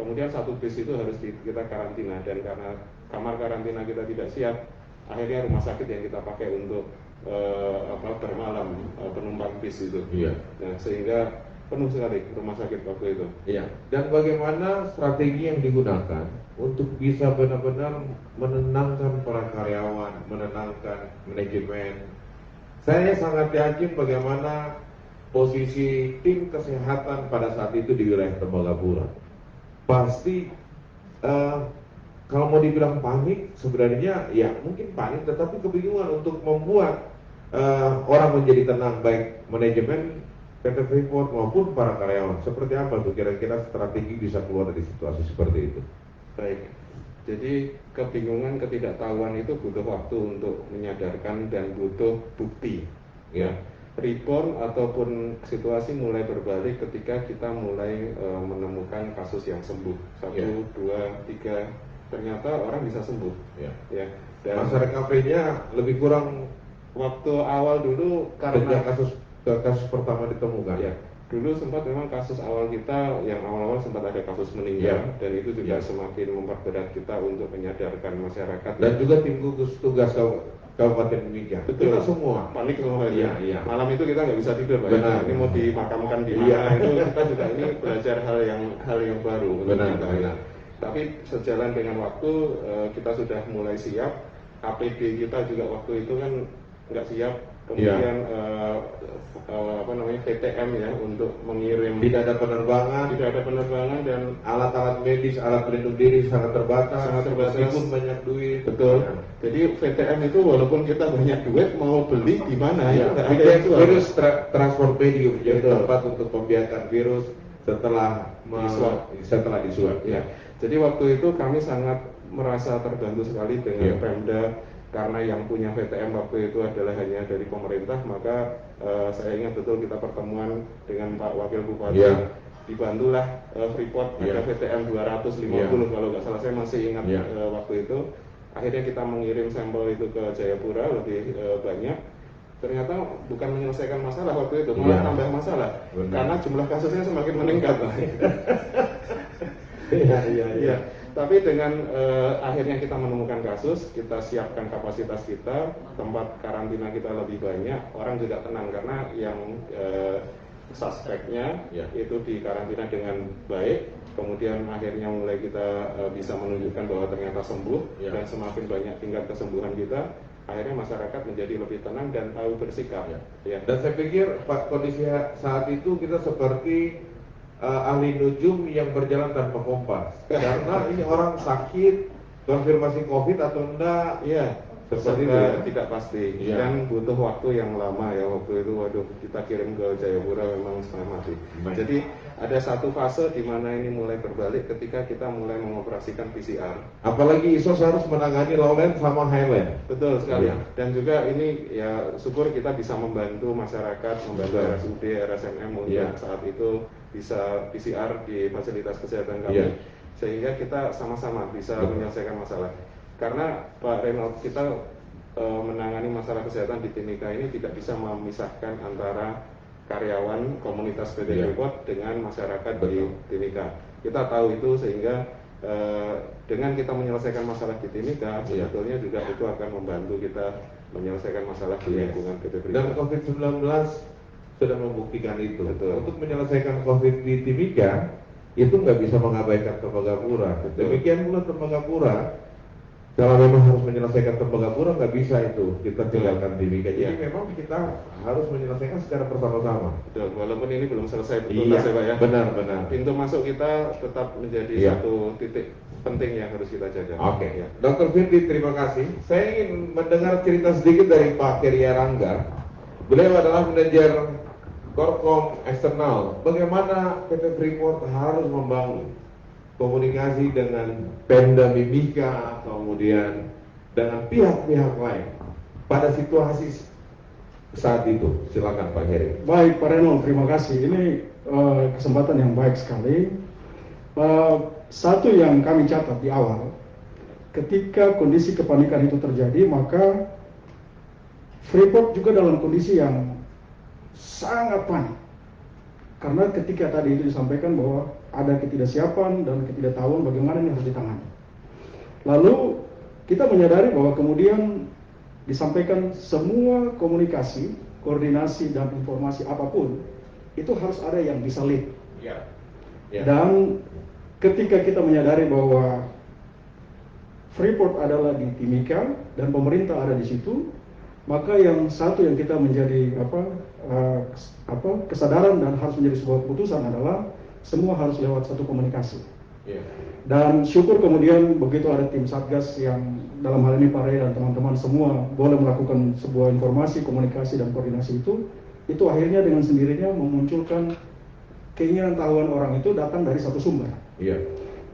kemudian satu bis itu harus kita karantina, dan karena kamar karantina kita tidak siap, akhirnya rumah sakit yang kita pakai untuk bermalam penumpang bis itu. Nah, sehingga penuh sekali rumah sakit waktu itu. Dan bagaimana strategi yang digunakan untuk bisa benar-benar menenangkan para karyawan, menenangkan manajemen. Saya sangat yakin bagaimana posisi tim kesehatan pada saat itu di wilayah Tembagapura. Pasti kalau mau dibilang panik, sebenarnya ya mungkin panik, tetapi kebingungan untuk membuat orang menjadi tenang, baik manajemen PT Freeport maupun para karyawan. Seperti apa tuh kira-kira strategi bisa keluar dari situasi seperti itu? Baik, jadi kebingungan, ketidaktahuan itu butuh waktu untuk menyadarkan dan butuh bukti. Report ataupun situasi mulai berbalik ketika kita mulai menemukan kasus yang sembuh. 1, 2, 3, ternyata orang bisa sembuh. Dan masa recovery-nya lebih kurang waktu awal dulu karena kasus pertama ditemukan. Dulu sempat memang kasus awal kita yang awal-awal sempat ada kasus meninggal, dan itu juga semakin memperberat kita untuk menyadarkan masyarakat. Dan juga tim gugus tugas Kabupaten Mimika. Betul. Kita semua panik semua. Malam itu kita nggak bisa tidur, Pak. Benar. Ini mau dimakamkan di mana? Itu kita juga ini belajar hal yang baru. Benar. Tapi sejalan dengan waktu kita sudah mulai siap. APD kita juga waktu itu kan nggak siap. Kemudian VTM ya untuk mengirim. Tidak ada penerbangan dan alat-alat medis, alat pelindung diri sangat terbatas. Meskipun banyak duit. Betul. Jadi VTM itu walaupun kita banyak duit, mau beli di mana virus transportmedium jadi tempat untuk pembiakan virus setelah disuap. Jadi waktu itu kami sangat merasa terbantu sekali dengan Pemda. Karena yang punya VTM waktu itu adalah hanya dari pemerintah, maka saya ingat betul kita pertemuan dengan Pak Wakil Bupati, dibantulah Freeport, ada VTM 250 kalau nggak salah, saya masih ingat waktu itu. Akhirnya kita mengirim sampel itu ke Jayapura lebih banyak. Ternyata bukan menyelesaikan masalah waktu itu, malah tambah masalah. Karena jumlah kasusnya semakin meningkat. Tapi dengan akhirnya kita menemukan kasus, kita siapkan kapasitas kita, tempat karantina kita lebih banyak, orang juga tenang karena yang suspeknya itu dikarantina dengan baik. Kemudian akhirnya mulai kita bisa menunjukkan bahwa ternyata sembuh, dan semakin banyak tingkat kesembuhan kita, akhirnya masyarakat menjadi lebih tenang dan tahu bersikap. Dan saya pikir Pak, kondisi saat itu kita seperti ahli nujum yang berjalan tanpa kompas. Karena ini orang sakit, konfirmasi COVID atau enggak, seperti itu tidak pasti. Dan butuh waktu yang lama ya waktu itu. Waduh, kita kirim ke Jayapura memang setengah mati. Jadi ada satu fase di mana ini mulai berbalik ketika kita mulai mengoperasikan PCR. Apalagi ISOS harus menangani lowland sama highland. Betul sekali. Dan juga ini ya syukur kita bisa membantu masyarakat, membantu RSUD, RSMM untuk saat itu bisa PCR di fasilitas kesehatan kami, sehingga kita sama-sama bisa menyelesaikan masalah. Karena Pak Reynold, kita menangani masalah kesehatan di Timika ini tidak bisa memisahkan antara karyawan komunitas PT Freeport dengan masyarakat di Timika. Kita tahu itu, sehingga dengan kita menyelesaikan masalah di Timika, sebetulnya juga itu akan membantu kita menyelesaikan masalah di lingkungan PT Freeport. Dan COVID-19 sudah membuktikan itu. Untuk menyelesaikan COVID di Timika itu nggak bisa mengabaikan Tembagapura. Demikian pula Tembagapura, kalau memang harus menyelesaikan Tembagapura nggak bisa itu kita tinggalkan Timika. Jadi memang kita harus menyelesaikan secara bersama-sama. Walaupun ini belum selesai tuntas ya Pak ya. Benar. Pintu masuk kita tetap menjadi satu titik penting yang harus kita jaga. Dr. Firdi, terima kasih. Saya ingin mendengar cerita sedikit dari Pak Keria Rangga. Beliau adalah manajer Korkom eksternal. Bagaimana PT Freeport harus membangun komunikasi dengan Pemda Mimika, kemudian dengan pihak-pihak lain pada situasi saat itu. Silakan Pak Heri. Baik Pak Reynold, terima kasih. Ini kesempatan yang baik sekali. Satu yang kami catat di awal, ketika kondisi kepanikan itu terjadi, maka Freeport juga dalam kondisi yang sangat panik. Karena ketika tadi itu disampaikan bahwa ada ketidaksiapan dan ketidaktahuan bagaimana ini harus ditangani. Lalu kita menyadari bahwa kemudian disampaikan semua komunikasi, koordinasi dan informasi apapun itu harus ada yang bisa lead. Dan ketika kita menyadari bahwa Freeport adalah di Timika dan pemerintah ada di situ, maka yang satu yang kita menjadi kesadaran dan harus menjadi sebuah keputusan adalah semua harus lewat satu komunikasi. Dan syukur kemudian begitu ada tim Satgas yang dalam hal ini Pak Rey dan teman-teman semua boleh melakukan sebuah informasi, komunikasi dan koordinasi itu akhirnya dengan sendirinya memunculkan keinginan tahuan orang itu datang dari satu sumber.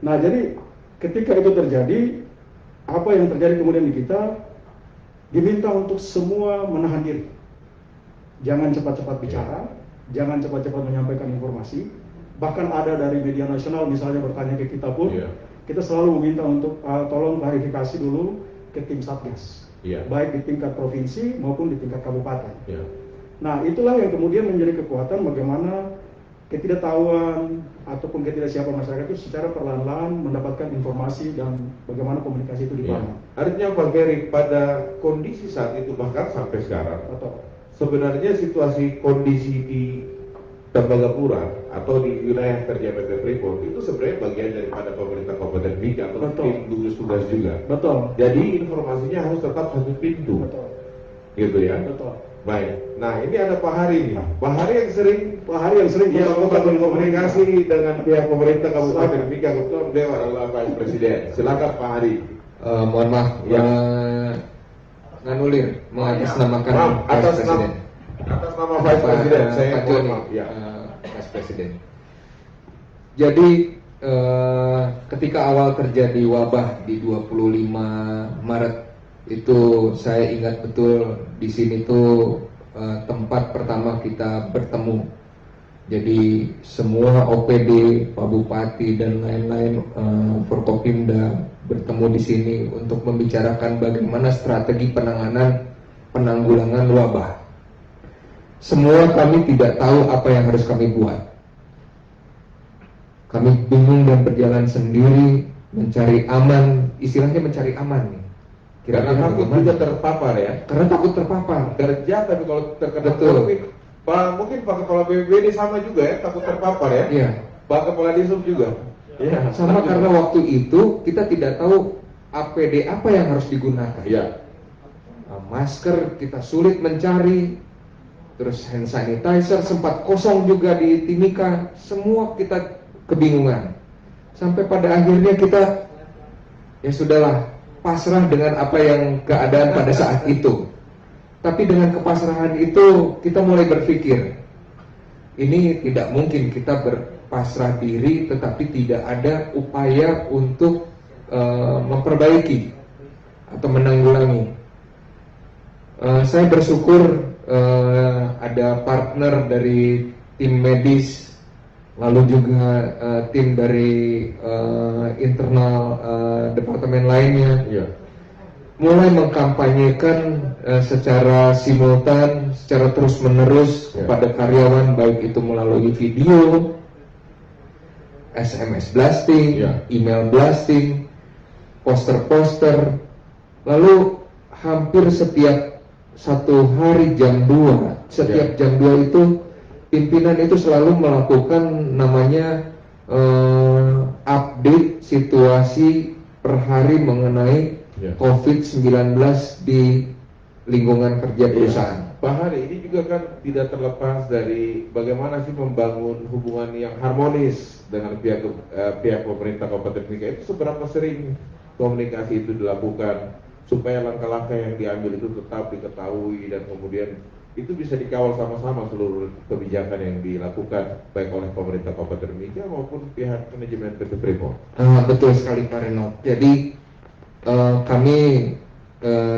Nah, jadi ketika itu terjadi, apa yang terjadi kemudian di kita diminta untuk semua menahan diri. Jangan cepat-cepat bicara, jangan cepat-cepat menyampaikan informasi. Bahkan ada dari media nasional misalnya bertanya ke kita pun, kita selalu meminta untuk tolong klarifikasi dulu ke tim Satgas, baik di tingkat provinsi maupun di tingkat kabupaten. Nah, itulah yang kemudian menjadi kekuatan bagaimana ketidaktahuan ataupun ketidaksiapan masyarakat itu secara perlahan-lahan mendapatkan informasi dan bagaimana komunikasi itu dibangun. Artinya Pak Ferry, pada kondisi saat itu bahkan sampai sekarang, sebenarnya situasi kondisi di Tembagapura atau di wilayah kerja PT Freeport itu sebenarnya bagian daripada pemerintah Kabupaten Mika atau tim gugus tugas juga. Jadi informasinya harus tetap satu pintu. Gitu ya. Baik. Nah, ini ada Pak Hari nih. Pak Hari yang sering melakukan komunikasi dengan pihak pemerintah Kabupaten Mika, kebetulan beliau adalah Vice Presiden. Silakan Pak Hari. Mohon maaf, nganulir mengatasnamakan Vice Presiden. Atas nama Vice Presiden, saya mohon maaf. Vice Presiden. Jadi ketika awal terjadi wabah di 25 Maret itu saya ingat betul di sini tuh tempat pertama kita bertemu. Jadi semua OPD, Pak Bupati dan lain-lain Forkopimda bertemu di sini untuk membicarakan bagaimana strategi penanggulangan wabah. Semua kami tidak tahu apa yang harus kami buat. Kami bingung dan berjalan sendiri mencari aman, istilahnya mencari aman nih. Karena takut juga terpapar ya. Karena takut terpapar. Kerja tapi kalau terkena COVID, mungkin Pak Kepala BPBD sama juga ya, takut terpapar ya. Iya. Pak Kepala Disub juga. Iya. Sama karena waktu itu kita tidak tahu APD apa yang harus digunakan. Iya. Masker kita sulit mencari. Terus hand sanitizer sempat kosong juga di Timika. Semua kita kebingungan. Sampai pada akhirnya kita ya sudahlah, pasrah dengan apa yang keadaan pada saat itu. Tapi dengan kepasrahan itu kita mulai berpikir, ini tidak mungkin kita berpasrah diri tetapi tidak ada upaya untuk memperbaiki atau menanggulangi. Saya bersyukur ada partner dari tim medis, lalu juga tim dari internal departemen lainnya, mulai mengkampanyekan secara simultan, secara terus-menerus kepada karyawan, baik itu melalui video, SMS blasting, email blasting, poster-poster, lalu hampir setiap satu hari jam 2, setiap jam 2 itu pimpinan itu selalu melakukan namanya update situasi per hari mengenai COVID-19 di lingkungan kerja perusahaan. Pak Hari, ini juga kan tidak terlepas dari bagaimana sih membangun hubungan yang harmonis dengan pihak pemerintah Kabupaten Mika. Itu seberapa sering komunikasi itu dilakukan supaya langkah-langkah yang diambil itu tetap diketahui dan kemudian itu bisa dikawal sama-sama seluruh kebijakan yang dilakukan baik oleh pemerintah Kabupaten Mika maupun pihak manajemen PT Freeport. Betul sekali Pak Reno. Jadi kami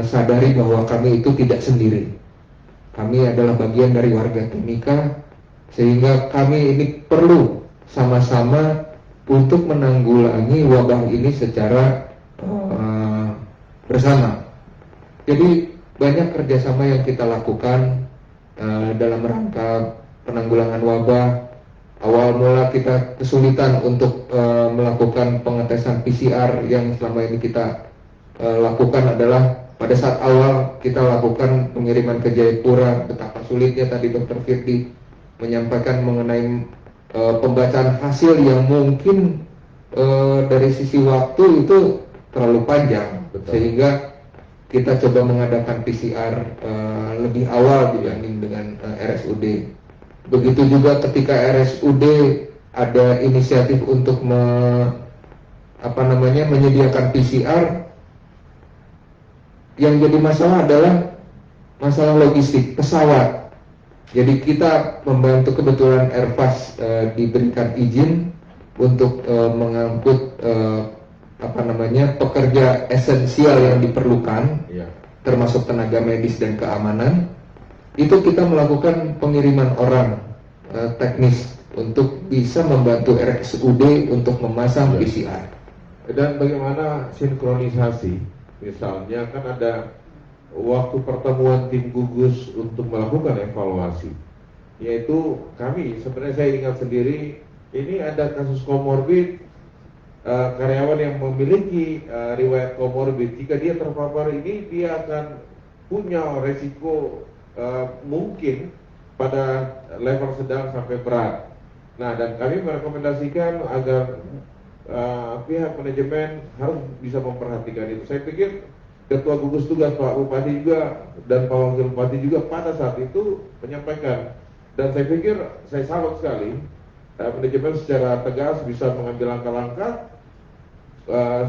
sadari bahwa kami itu tidak sendiri. Kami adalah bagian dari warga Timika, sehingga kami ini perlu sama-sama untuk menanggulangi wabah ini secara bersama. Jadi banyak kerjasama yang kita lakukan dalam rangka penanggulangan wabah. awal mula kita kesulitan untuk melakukan pengetesan PCR yang selama ini kita lakukan adalah pada saat awal kita lakukan pengiriman ke Jayapura, betapa sulitnya tadi Dr. Firdi menyampaikan mengenai pembacaan hasil yang mungkin dari sisi waktu itu terlalu panjang. Betul. Sehingga kita coba mengadakan PCR lebih awal dibanding dengan RSUD. Begitu juga ketika RSUD ada inisiatif untuk menyediakan PCR, yang jadi masalah adalah masalah logistik pesawat. Jadi kita membantu, kebetulan Airbus diberikan izin untuk mengangkut pekerja esensial yang diperlukan, termasuk tenaga medis dan keamanan. Itu kita melakukan pengiriman orang teknis untuk bisa membantu RSUD untuk memasang PCR. Dan bagaimana sinkronisasi? Misalnya kan ada waktu pertemuan tim gugus untuk melakukan evaluasi, yaitu kami, sebenarnya saya ingat sendiri, ini ada kasus komorbid, karyawan yang memiliki riwayat komorbid, jika dia terpapar ini dia akan punya resiko mungkin pada level sedang sampai berat. Nah, dan kami merekomendasikan agar pihak manajemen harus bisa memperhatikan itu. Saya pikir Ketua Gugus Tugas Pak Bupati juga dan Pak Wakil Bupati juga pada saat itu menyampaikan. Dan saya pikir saya salut sekali manajemen secara tegas bisa mengambil langkah-langkah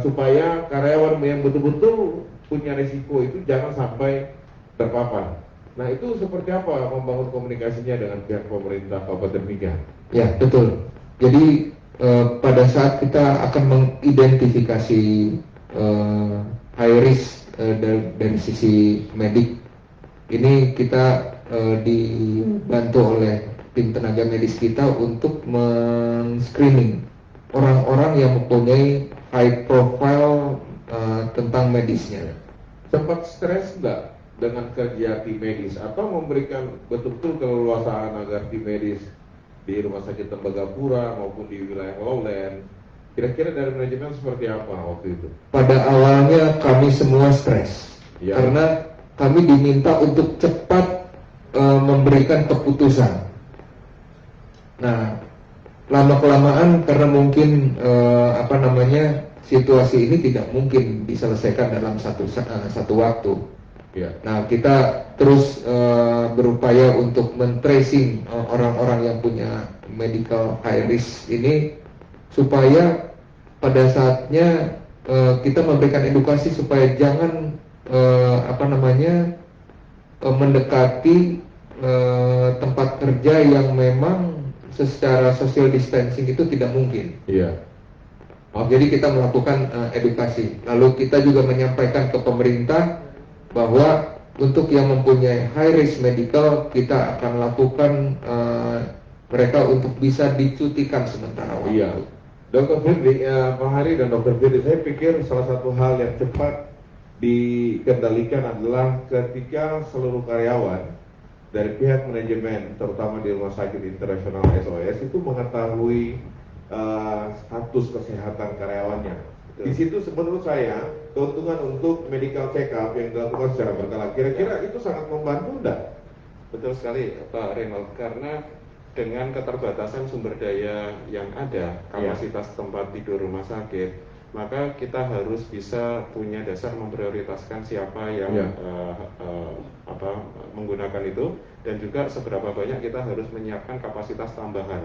supaya karyawan yang betul-betul punya risiko itu jangan sampai terpapar. Nah, itu seperti apa membangun komunikasinya dengan pihak pemerintah Kabupaten Mika? Ya, betul. Jadi pada saat kita akan mengidentifikasi high risk dari sisi medik, ini kita dibantu oleh tim tenaga medis kita untuk men-screening orang-orang yang mempunyai high profile tentang medisnya. Sempat stres nggak dengan kerja tim medis atau memberikan betul-betul keleluasaan agar tim medis di Rumah Sakit Tembagapura maupun di wilayah Lowland, kira-kira dari manajemen seperti apa waktu itu? Pada awalnya kami semua stres, karena kami diminta untuk cepat memberikan keputusan. Nah, lama-kelamaan karena mungkin situasi ini tidak mungkin diselesaikan dalam satu waktu. Nah, kita terus berupaya untuk men-tracing orang-orang yang punya medical high risk ini, supaya pada saatnya kita memberikan edukasi supaya jangan mendekati tempat kerja yang memang secara social distancing itu tidak mungkin. Jadi kita melakukan edukasi. Lalu kita juga menyampaikan ke pemerintah bahwa untuk yang mempunyai high risk medical, kita akan lakukan mereka untuk bisa dicutikan sementara waktu. Dr. Firdi, Pak Hari dan Dr. Firdi, saya pikir salah satu hal yang cepat dikendalikan adalah ketika seluruh karyawan dari pihak manajemen, terutama di Rumah Sakit Internasional SOS, itu mengetahui status kesehatan karyawannya. Di situ menurut saya keuntungan untuk medical check up yang dilakukan secara berkala, kira-kira itu sangat membantu enggak? Betul sekali Pak Reynold, karena dengan keterbatasan sumber daya yang ada, kapasitas tempat tidur rumah sakit, maka kita harus bisa punya dasar memprioritaskan siapa yang menggunakan itu, dan juga seberapa banyak kita harus menyiapkan kapasitas tambahan.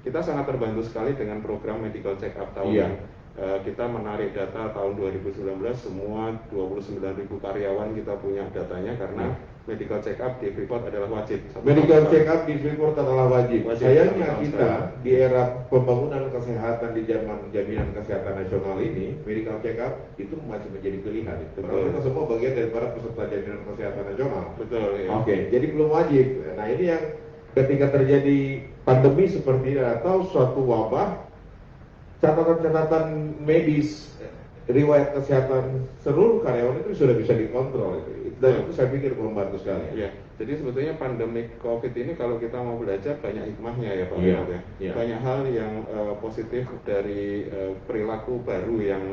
Kita sangat terbantu sekali dengan program medical check up tahunan. Kita menarik data tahun 2019, semua 29.000 karyawan kita punya datanya, karena medical check up di Freeport adalah wajib. Medical check up di Freeport adalah wajib. Sayangnya kita di era pembangunan kesehatan di zaman jaminan kesehatan nasional ini, medical check up itu masih menjadi pilihan. Karena kita semua bagian daripada peserta jaminan kesehatan nasional. Betul. Oke, jadi belum wajib. Nah, ini yang ketika terjadi pandemi seperti ini atau suatu wabah, catatan-catatan medis riwayat kesehatan seluruh karyawan itu sudah bisa dikontrol dan itu saya pikir membantu sekali. Iya, jadi sebetulnya pandemi COVID ini kalau kita mau belajar banyak hikmahnya ya Pak Iya, Ahmad ya. iya. Banyak hal yang positif dari perilaku baru yang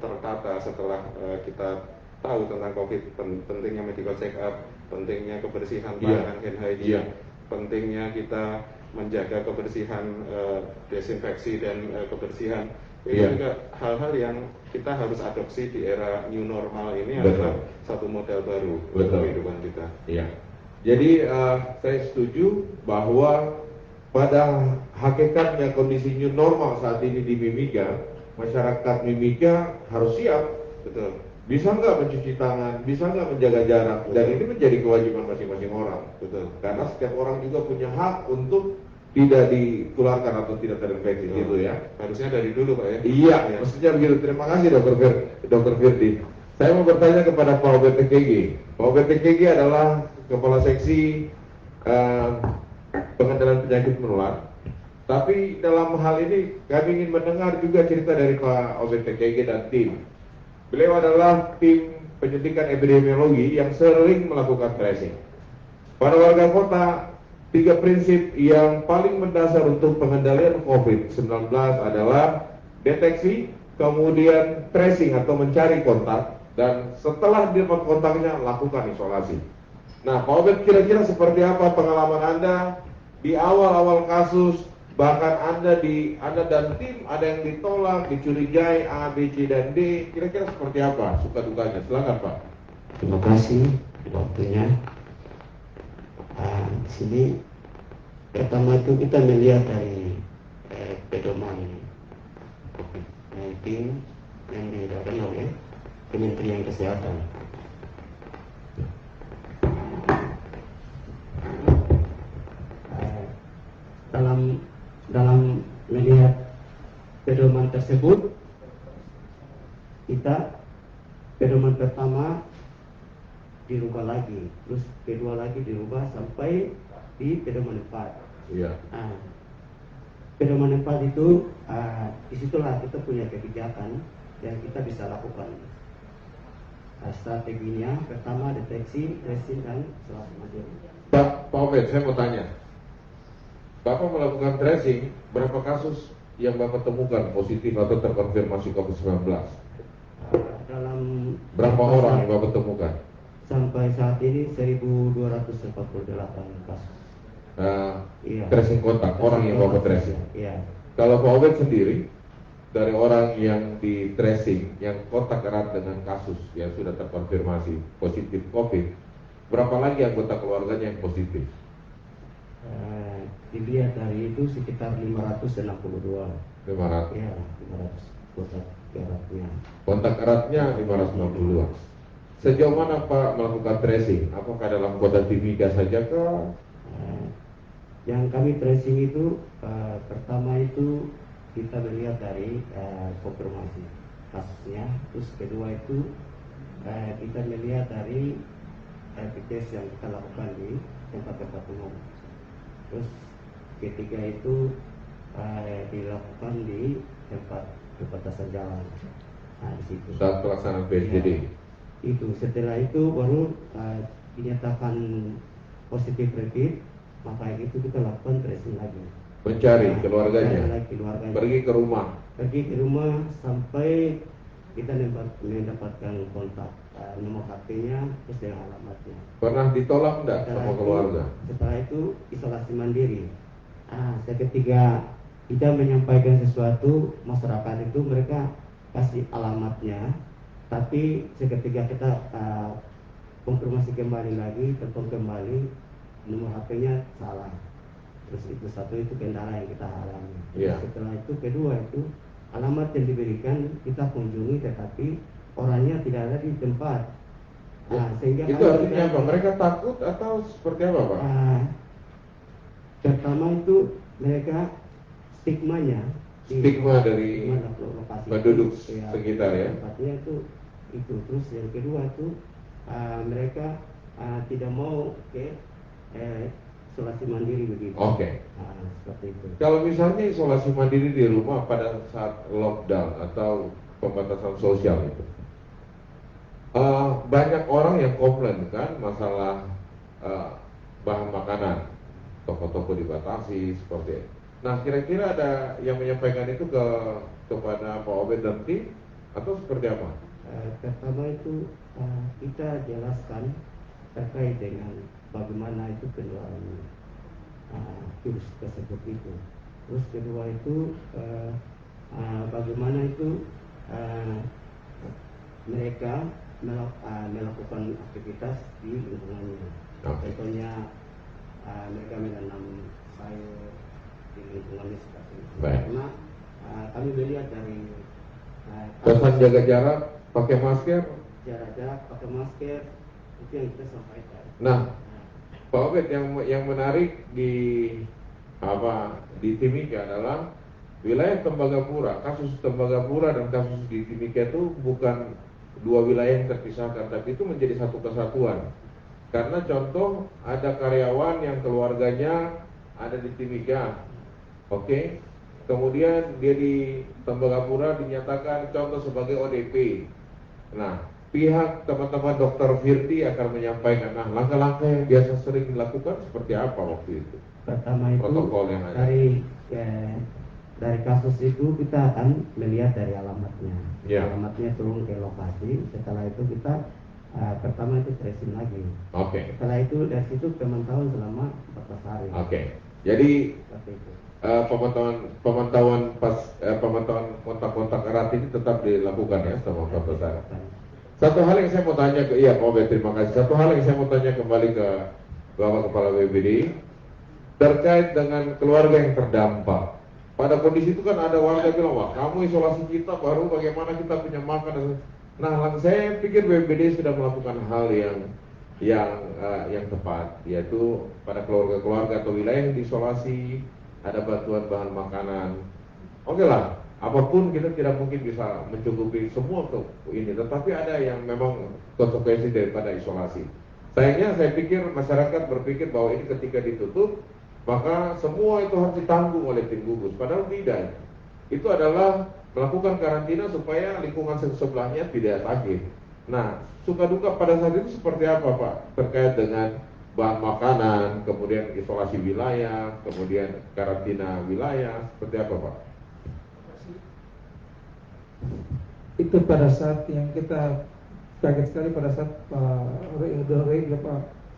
tertata setelah kita tahu tentang COVID, pentingnya medical check up, pentingnya kebersihan pangan, hand hygiene, pentingnya kita menjaga kebersihan desinfeksi dan kebersihan. Itu juga hal-hal yang kita harus adopsi di era new normal ini adalah satu model baru untuk kehidupan kita. Iya. Jadi saya setuju bahwa pada hakikatnya kondisi new normal saat ini di Mimika, masyarakat Mimika harus siap. Betul. Bisa nggak mencuci tangan, bisa nggak menjaga jarak, dan ini menjadi kewajiban masing-masing orang. Betul. Karena setiap orang juga punya hak untuk tidak ditularkan atau tidak terinfeksi gitu ya. Harusnya dari dulu Pak ya. Iya, maksudnya begitu. Terima kasih Dr. Firdi. Saya mau bertanya kepada Pak OBTKG. Pak OBTKG adalah Kepala Seksi Pengendalian Penyakit Menular. Tapi dalam hal ini kami ingin mendengar juga cerita dari Pak OBTKG dan tim. Beliau adalah tim penyuntikan epidemiologi yang sering melakukan tracing. Pada warga kota, 3 prinsip yang paling mendasar untuk pengendalian COVID-19 adalah deteksi, kemudian tracing atau mencari kontak, dan setelah dapat kontaknya lakukan isolasi. Nah, Pak Obed, kira-kira seperti apa pengalaman Anda di awal-awal kasus, bahkan Anda dan tim ada yang ditolak, dicurigai A, B, C, dan D, kira-kira seperti apa suka dukanya? Silakan Pak. Terima kasih waktunya. Di sini pertama itu kita melihat dari pedoman COVID-19 yang dilakukan oleh Kementerian Kesehatan. Dalam melihat pedoman tersebut, kita pedoman pertama dirubah lagi, terus kedua lagi dirubah sampai di pedoman 4. Iya. Pedoman 4 itu disitulah kita punya kebijakan yang kita bisa lakukan. Strateginya pertama deteksi, tracing, dan isolasi mandiri. Pak Obed, saya mau tanya, Bapak melakukan tracing, berapa kasus yang Bapak temukan positif atau terkonfirmasi COVID-19? Dalam Berapa orang yang Bapak temukan? Sampai saat ini 1.248 kasus. Iya. Tracing kontak, orang yang Bapak tracing. Iya. Kalau Pak Obed sendiri, dari orang yang di tracing, yang kontak erat dengan kasus yang sudah terkonfirmasi positif COVID, berapa lagi anggota keluarganya yang positif? Dilihat dari itu sekitar 562. 500. Ya, 500 kontak eratnya. Kontak eratnya 562. Sejauh mana Pak melakukan tracing? Apakah dalam kota Timika saja kah? Yang kami tracing itu pertama itu kita melihat dari konfirmasi kasusnya, terus kedua itu kita melihat dari rapid test yang kita lakukan di tempat-tempat umum, terus ketiga itu dilakukan di tempat perbatasan jalan. Nah, di situ. Saat pelaksanaan PSBB. Ya, itu setelah itu baru dinyatakan positif rapid, maka itu kita lakukan tracing lagi. Mencari keluarganya. Pergi ke rumah. Pergi ke rumah sampai kita mendapatkan kontak nomor HP-nya terus dengan alamatnya. Pernah ditolak enggak sama keluarga? Setelah itu isolasi mandiri. Ketika kita menyampaikan sesuatu, masyarakat itu mereka kasih alamatnya, tapi seketika kita konfirmasi kembali lagi, telepon kembali, nomor HP-nya salah. Terus itu satu itu kendala yang kita alami. Yeah. Setelah itu kedua itu alamat yang diberikan kita kunjungi, tetapi orangnya tidak ada di tempat. Sehingga itu artinya apa? Mereka takut atau seperti apa Pak? Pertama itu mereka stigmanya. Stigma dari lokasi penduduk itu, sekitar ya. Tempatnya itu. Terus yang kedua itu mereka tidak mau ke isolasi mandiri begitu. Oke. Seperti itu. Kalau misalnya isolasi mandiri di rumah pada saat lockdown atau pembatasan sosial itu. Banyak orang yang komplain kan masalah bahan makanan, toko-toko dibatasi seperti itu. Nah, kira-kira ada yang menyampaikan itu kepada Pak Obed dan tim atau seperti apa? Pertama itu kita jelaskan terkait dengan bagaimana itu penularan virus tersebut itu. Terus kedua itu bagaimana itu mereka melakukan aktivitas di lingkungannya. Contohnya mereka menanam sayur di lingkungannya seperti itu. Karena kami melihat dari pesan jaga jarak, pakai masker, jarak pakai masker itu yang kita sampaikan. Nah, Pak Obed, yang menarik di Timika adalah wilayah Tembagapura. Kasus Tembagapura dan kasus di Timika itu bukan dua wilayah yang terpisahkan, tapi itu menjadi satu kesatuan. Karena contoh ada karyawan yang keluarganya ada di Timika, oke? Kemudian dia di Tembagapura dinyatakan contoh sebagai ODP. Nah, pihak teman-teman dokter Firti akan menyampaikan, nah langkah-langkah yang biasa sering dilakukan seperti apa waktu itu? Pertama itu protokol yang ada. Dari kasus itu kita akan melihat dari alamatnya. Ya. Alamatnya turun ke lokasi. Setelah itu kita pertama itu tracing lagi. Oke. Setelah itu dari situ pemantauan selama 14 hari. Oke. Jadi Seperti itu. pemantauan kontak-kontak erat ini tetap dilakukan ya sama Bapak saya. Satu hal yang saya mau tanya Pak Obed, terima kasih. Satu hal yang saya mau tanya kembali ke Bapak Kepala BPBD terkait dengan keluarga yang terdampak. Pada kondisi itu kan ada warga bilang, wah kamu isolasi kita baru bagaimana kita punya makan. Nah, saya pikir BPBD sudah melakukan hal yang tepat, yaitu pada keluarga-keluarga atau wilayah yang diisolasi ada bantuan bahan makanan. Oke lah, apapun kita tidak mungkin bisa mencukupi semua ini, tetapi ada yang memang konsekuensi daripada isolasi. Sayangnya saya pikir masyarakat berpikir bahwa ini ketika ditutup maka semua itu harus ditanggung oleh tim gugus, padahal tidak. Itu adalah melakukan karantina supaya lingkungan sebelahnya tidak sakit. Nah, suka duka pada saat itu seperti apa Pak terkait dengan bahan makanan, kemudian isolasi wilayah, kemudian karantina wilayah, seperti apa Pak? Itu pada saat yang kita kaget sekali pada saat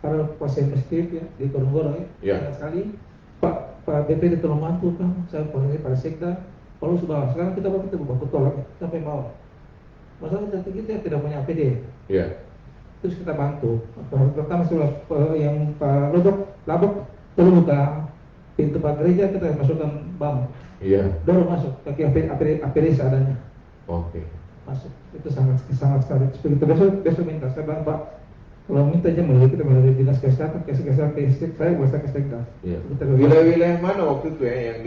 para pasien positif ya di Gorong-Gorong ya. Sekali Pak BP tolong bantu kan, saya posisi pada sekda, kalau sudah sekarang kita baku tolak sampai mau. Masalah kita tidak punya APD. Iya. Terus kita bantu. Pertama sudah yang Pak Labok tolong buka pintu Pak gereja, kita masukkan BAM. Iya. Dorong masuk pakai APD seadanya. Oke. Masuk. Itu sangat sekali. Besok minta saya bilang Pak, kalau minta aja kita melalui dinas kesehatan, saya buat saya kesehatan. Iya. Wilayah-wilayah mana waktu itu ya yang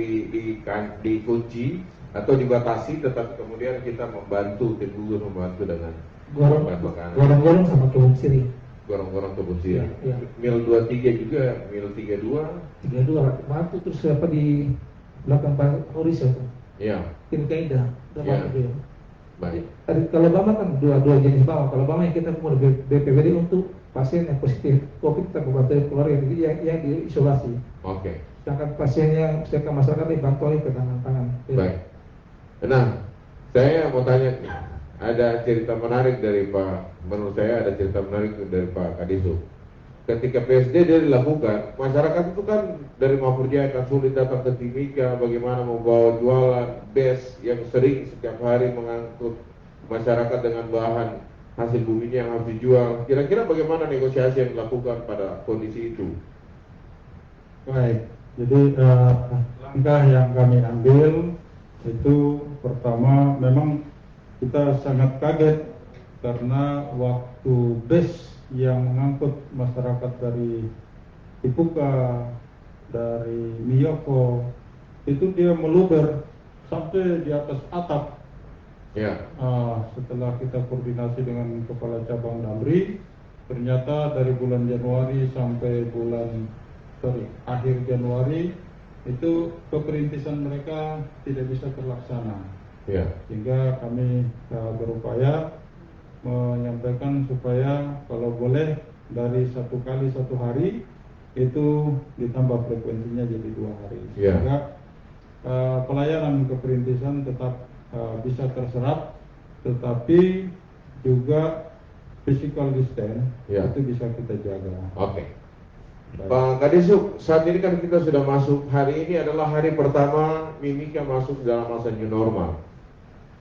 dikunci atau dibatasi, tetapi kemudian kita membantu tim gugus membantu dengan Gorong-gorong sama Kebun Siri. Gorong-gorong Kebun Siri. Ya. Mil 23 juga, Mil 32. 32 bantu terus apa di belakang Pak Horis itu. Iya. Tim Kaida. Iya. Baik. Kalau Bama kan dua jenis Bama. Kalau Bama yang kita mau BPBD untuk pasien yang positif COVID, kita membantu keluarga yang diisolasi. Oke. Sedangkan pasien yang sedangkan masyarakat dibantu oleh tangan. Baik. Nah, saya mau tanya, ada cerita menarik dari menurut saya ada cerita menarik dari Pak Kadisu. Ketika PSBB dilakukan, masyarakat itu kan dari Mapurjaya akan sulit datang ke Timika, bagaimana membawa jualan bes yang sering setiap hari mengangkut masyarakat dengan bahan hasil buminya yang harus dijual. Kira-kira bagaimana negosiasi yang dilakukan pada kondisi itu? Baik, jadi langkah yang kami ambil itu pertama memang kita sangat kaget karena waktu bus yang mengangkut masyarakat dari Tipuka, dari Miyoko itu dia meluber sampai di atas atap. Ya. Setelah kita koordinasi dengan Kepala Cabang Damri, ternyata dari bulan Januari sampai akhir Januari itu keperintisan mereka tidak bisa terlaksana. Ya. Sehingga kami berupaya menyampaikan supaya kalau boleh dari 1 kali 1 hari itu ditambah frekuensinya jadi 2 hari, Ya. sehingga pelayanan keperintisan tetap bisa terserap, tetapi juga physical distance Ya. itu bisa kita jaga. Oke. Baik. Pak Kadisub, saat ini kan kita sudah masuk, hari ini adalah hari pertama Mimika masuk dalam masa new normal.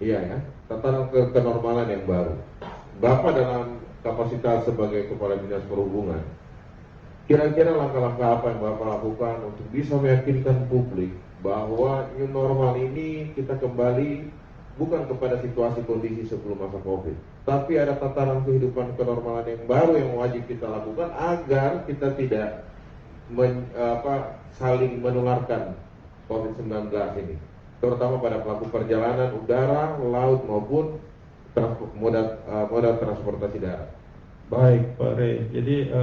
Iya ya, tatanan kenormalan yang baru. Bapak dalam kapasitas sebagai Kepala Dinas Perhubungan, kira-kira langkah-langkah apa yang Bapak lakukan untuk bisa meyakinkan publik bahwa new normal ini kita kembali bukan kepada situasi kondisi sebelum masa COVID, tapi ada tatanan kehidupan kenormalan yang baru yang wajib kita lakukan agar kita tidak saling menularkan COVID-19 ini, terutama pada pelaku perjalanan udara, laut maupun moda transportasi darat. Baik, Pak Rey. Jadi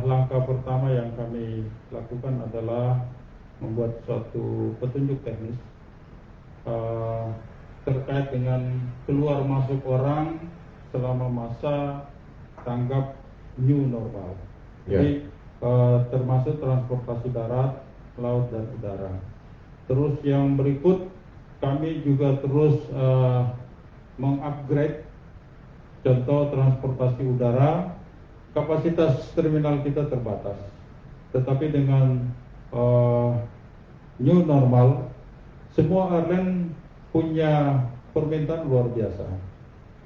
langkah pertama yang kami lakukan adalah membuat suatu petunjuk teknis terkait dengan keluar masuk orang selama masa tanggap new normal. Jadi termasuk transportasi darat, laut dan udara. Terus yang berikut kami juga terus mengupgrade. Contoh transportasi udara, kapasitas terminal kita terbatas, tetapi dengan new normal, semua airline punya permintaan luar biasa.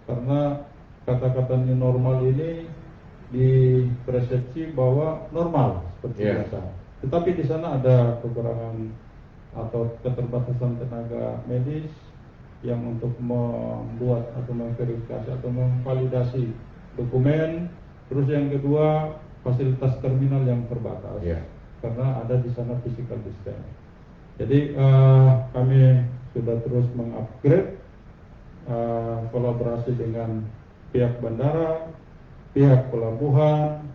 Karena kata-kata new normal ini dipersepsi bahwa normal seperti biasa. Tetapi di sana ada kekurangan atau keterbatasan tenaga medis yang untuk membuat atau memverifikasi atau memvalidasi dokumen. Terus yang kedua, fasilitas terminal yang terbatas, karena ada di sana physical distance. Jadi kami sudah terus mengupgrade kolaborasi dengan pihak bandara, pihak pelabuhan,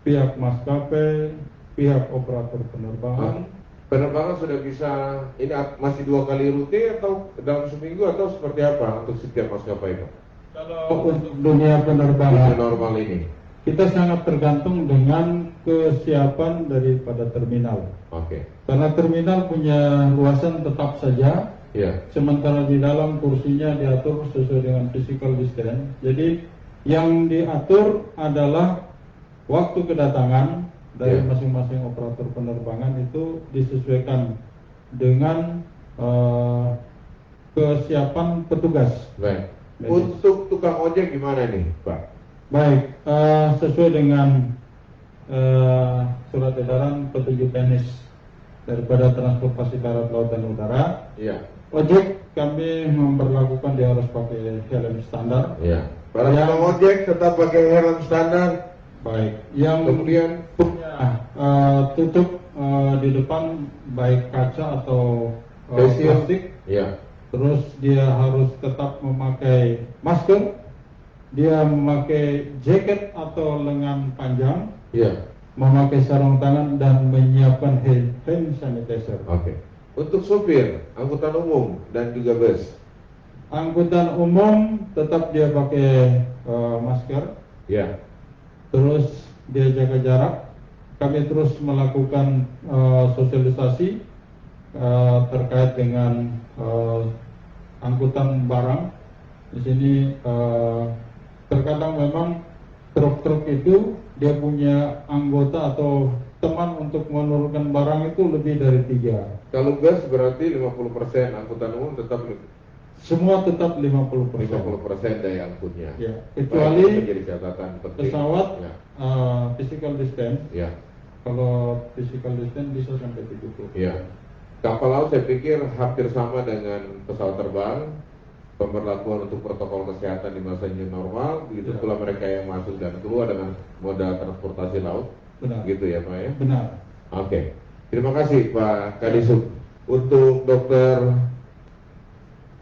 pihak maskapai, pihak operator penerbangan. Penerbangan sudah bisa, ini masih 2 kali rute atau dalam seminggu atau seperti apa untuk setiap maskapai Pak? Kalau untuk dunia penerbangan normal ini, kita sangat tergantung dengan kesiapan daripada terminal. Karena terminal punya luasan tetap saja, sementara di dalam kursinya diatur sesuai dengan physical distance. Jadi yang diatur adalah waktu kedatangan dari masing-masing operator penerbangan itu disesuaikan dengan kesiapan petugas. Baik. Untuk tukang ojek gimana nih, Pak? Baik, sesuai dengan surat edaran petunjuk teknis daripada transportasi darat, laut dan udara. Ojek kami memperlakukan dia harus pakai helm standar. Para tukang ojek tetap pakai helm standar. Baik, yang kemudian punya tutup di depan baik kaca atau plastik. Terus dia harus tetap memakai masker, dia memakai jaket atau lengan panjang, memakai sarung tangan dan menyiapkan hand sanitizer. Untuk sopir, angkutan umum dan juga bus. Angkutan umum tetap dia pakai masker. Terus dia jaga jarak. Kami terus melakukan sosialisasi terkait dengan angkutan barang. Di sini terkadang memang truk-truk itu dia punya anggota atau teman untuk menurunkan barang itu lebih dari 3. Kalau bus berarti 50% angkutan umum tetap semua tetap 50%. 50% daya angkutnya. Kecuali menjadi catatan penting. Pesawat physical distance. Kalau physical distance bisa sampai 70. Kapal laut saya pikir hampir sama dengan pesawat terbang. Pemberlakuan untuk protokol kesehatan di masa new normal, begitu pula mereka yang masuk dan keluar dengan moda transportasi laut. Benar. Gitu ya Pak ya? Benar. Terima kasih Pak Kadisub. Untuk Dr.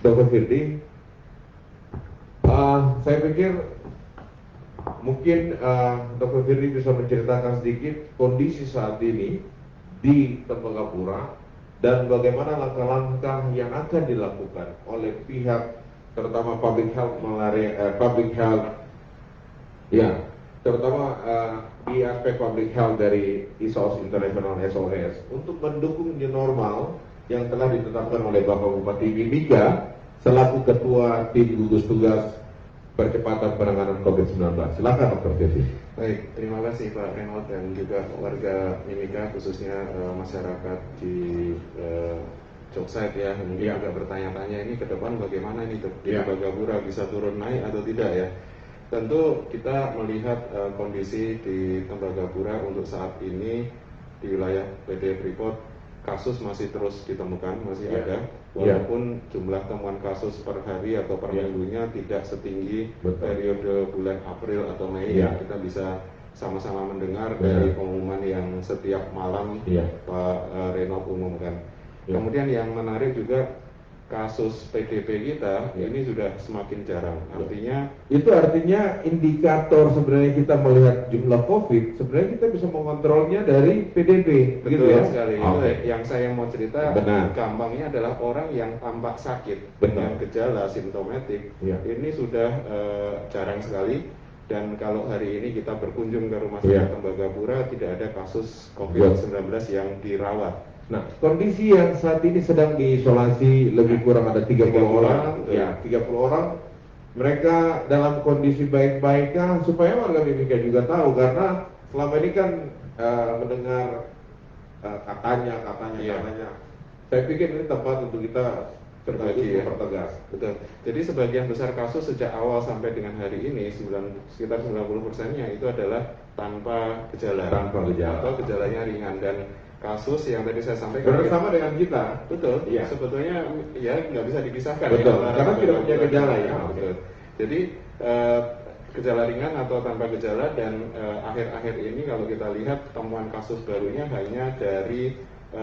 Firdy, saya pikir mungkin Dr. Firdy bisa menceritakan sedikit kondisi saat ini di Tembagapura dan bagaimana langkah-langkah yang akan dilakukan oleh pihak terutama public health ya, terutama di aspek public health dari ISOS International SOS untuk mendukung new normal yang telah ditetapkan oleh Bapak Bupati Mimika selaku Ketua Tim Gugus Tugas Percepatan Penanganan COVID-19. Silakan Dr. Firly. Baik, terima kasih Pak Renold dan juga warga Mimika, khususnya masyarakat di Jogside ya, mungkin juga bertanya-tanya ini ke depan bagaimana ini di Tembagapura bisa turun naik atau tidak ya. Tentu kita melihat kondisi di Tembagapura untuk saat ini di wilayah PD Freeport kasus masih terus ditemukan, masih ada, walaupun jumlah temuan kasus per hari atau per minggunya tidak setinggi periode bulan April atau Mei yang kita bisa sama-sama mendengar dari pengumuman yang setiap malam Pak Renold umumkan. Kemudian yang menarik juga kasus PDP kita ini sudah semakin jarang. Artinya indikator sebenarnya kita melihat jumlah COVID, sebenarnya kita bisa mengontrolnya dari PDP. Betul ya? Sekali. Itu yang saya mau cerita. Gampangnya adalah orang yang tampak sakit dengan gejala simptomatik ini sudah jarang sekali. Dan kalau hari ini kita berkunjung ke rumah sakit Tembagapura tidak ada kasus COVID-19 yang dirawat. Nah, kondisi yang saat ini sedang diisolasi lebih kurang ada 30 orang, 30 orang. Mereka dalam kondisi baik-baik supaya warga Mimika juga tahu, karena selama ini kan mendengar katanya. Saya pikir ini tempat untuk kita berbagi mempertegas. Betul. Jadi sebagian besar kasus sejak awal sampai dengan hari ini sekitar 90%-nya itu adalah tanpa gejala atau gejalanya ringan, dan kasus yang tadi saya sampaikan bersama dengan kita. Betul. Sebetulnya ya nggak bisa dipisahkan. Betul. Karena tidak punya gejala ya. Betul. Jadi gejala ringan atau tanpa gejala, dan akhir-akhir ini kalau kita lihat temuan kasus barunya hanya dari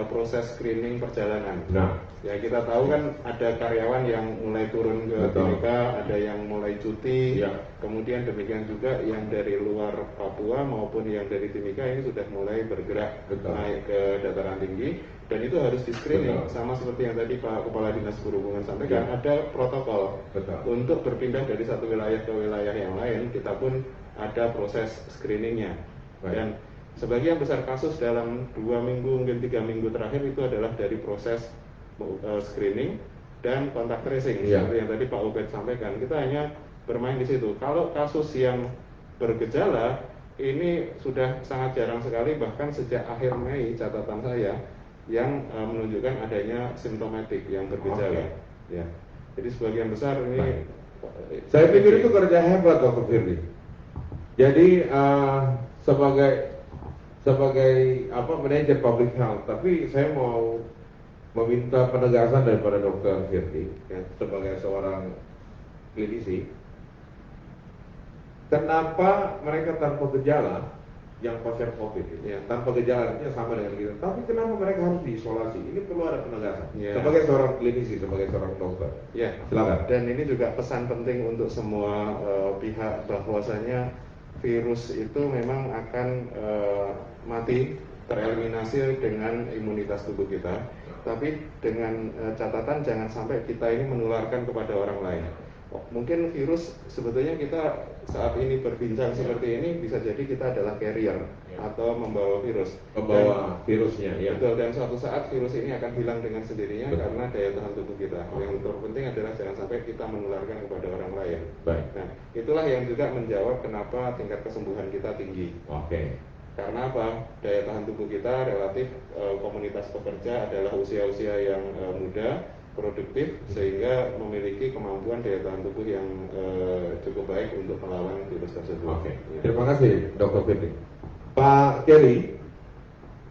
proses screening perjalanan. Ya kita tahu kan ada karyawan yang mulai turun ke Timika, ada yang mulai cuti, kemudian demikian juga yang dari luar Papua maupun yang dari Timika ini sudah mulai bergerak naik ke dataran tinggi, dan itu harus di screening. Sama seperti yang tadi Pak Kepala Dinas Perhubungan sampaikan, ada protokol untuk berpindah dari satu wilayah ke wilayah yang lain, kita pun ada proses screeningnya. Dan sebagian besar kasus dalam 2 minggu mungkin 3 minggu terakhir itu adalah dari proses screening dan kontak tracing seperti yang tadi Pak Ubed sampaikan. Kita hanya bermain di situ. Kalau kasus yang bergejala ini sudah sangat jarang sekali, bahkan sejak akhir Mei catatan saya yang menunjukkan adanya simptomatik yang bergejala. Jadi sebagian besar ini saya pikir itu kerja hebat Dr. Firly. Jadi sebagai manajer public health, tapi saya mau meminta penegasan daripada Dr. Firly sebagai seorang klinisi. Kenapa mereka tanpa gejala, yang pasien COVID tanpa gejala artinya sama dengan kita, tapi kenapa mereka harus diisolasi? Ini perlu ada penegasan sebagai seorang klinisi, sebagai seorang dokter. Silakan. Dan ini juga pesan penting untuk semua pihak, bahwasanya virus itu memang akan mati, tereliminasi dengan imunitas tubuh kita, tapi dengan catatan jangan sampai kita ini menularkan kepada orang lain. Mungkin virus sebetulnya kita saat ini berbincang seperti ini bisa jadi kita adalah carrier atau membawa virus. Virusnya. Betul, dan suatu saat virus ini akan hilang dengan sendirinya karena daya tahan tubuh kita. Yang terpenting adalah jangan sampai kita menularkan kepada orang lain. Nah, itulah yang juga menjawab kenapa tingkat kesembuhan kita tinggi. Karena apa? Daya tahan tubuh kita relatif komunitas pekerja adalah usia-usia yang muda, produktif, sehingga memiliki kemampuan daya tahan tubuh yang cukup baik untuk melawan virus tersebut. Terima kasih Dr. Firly. Pak Kelly,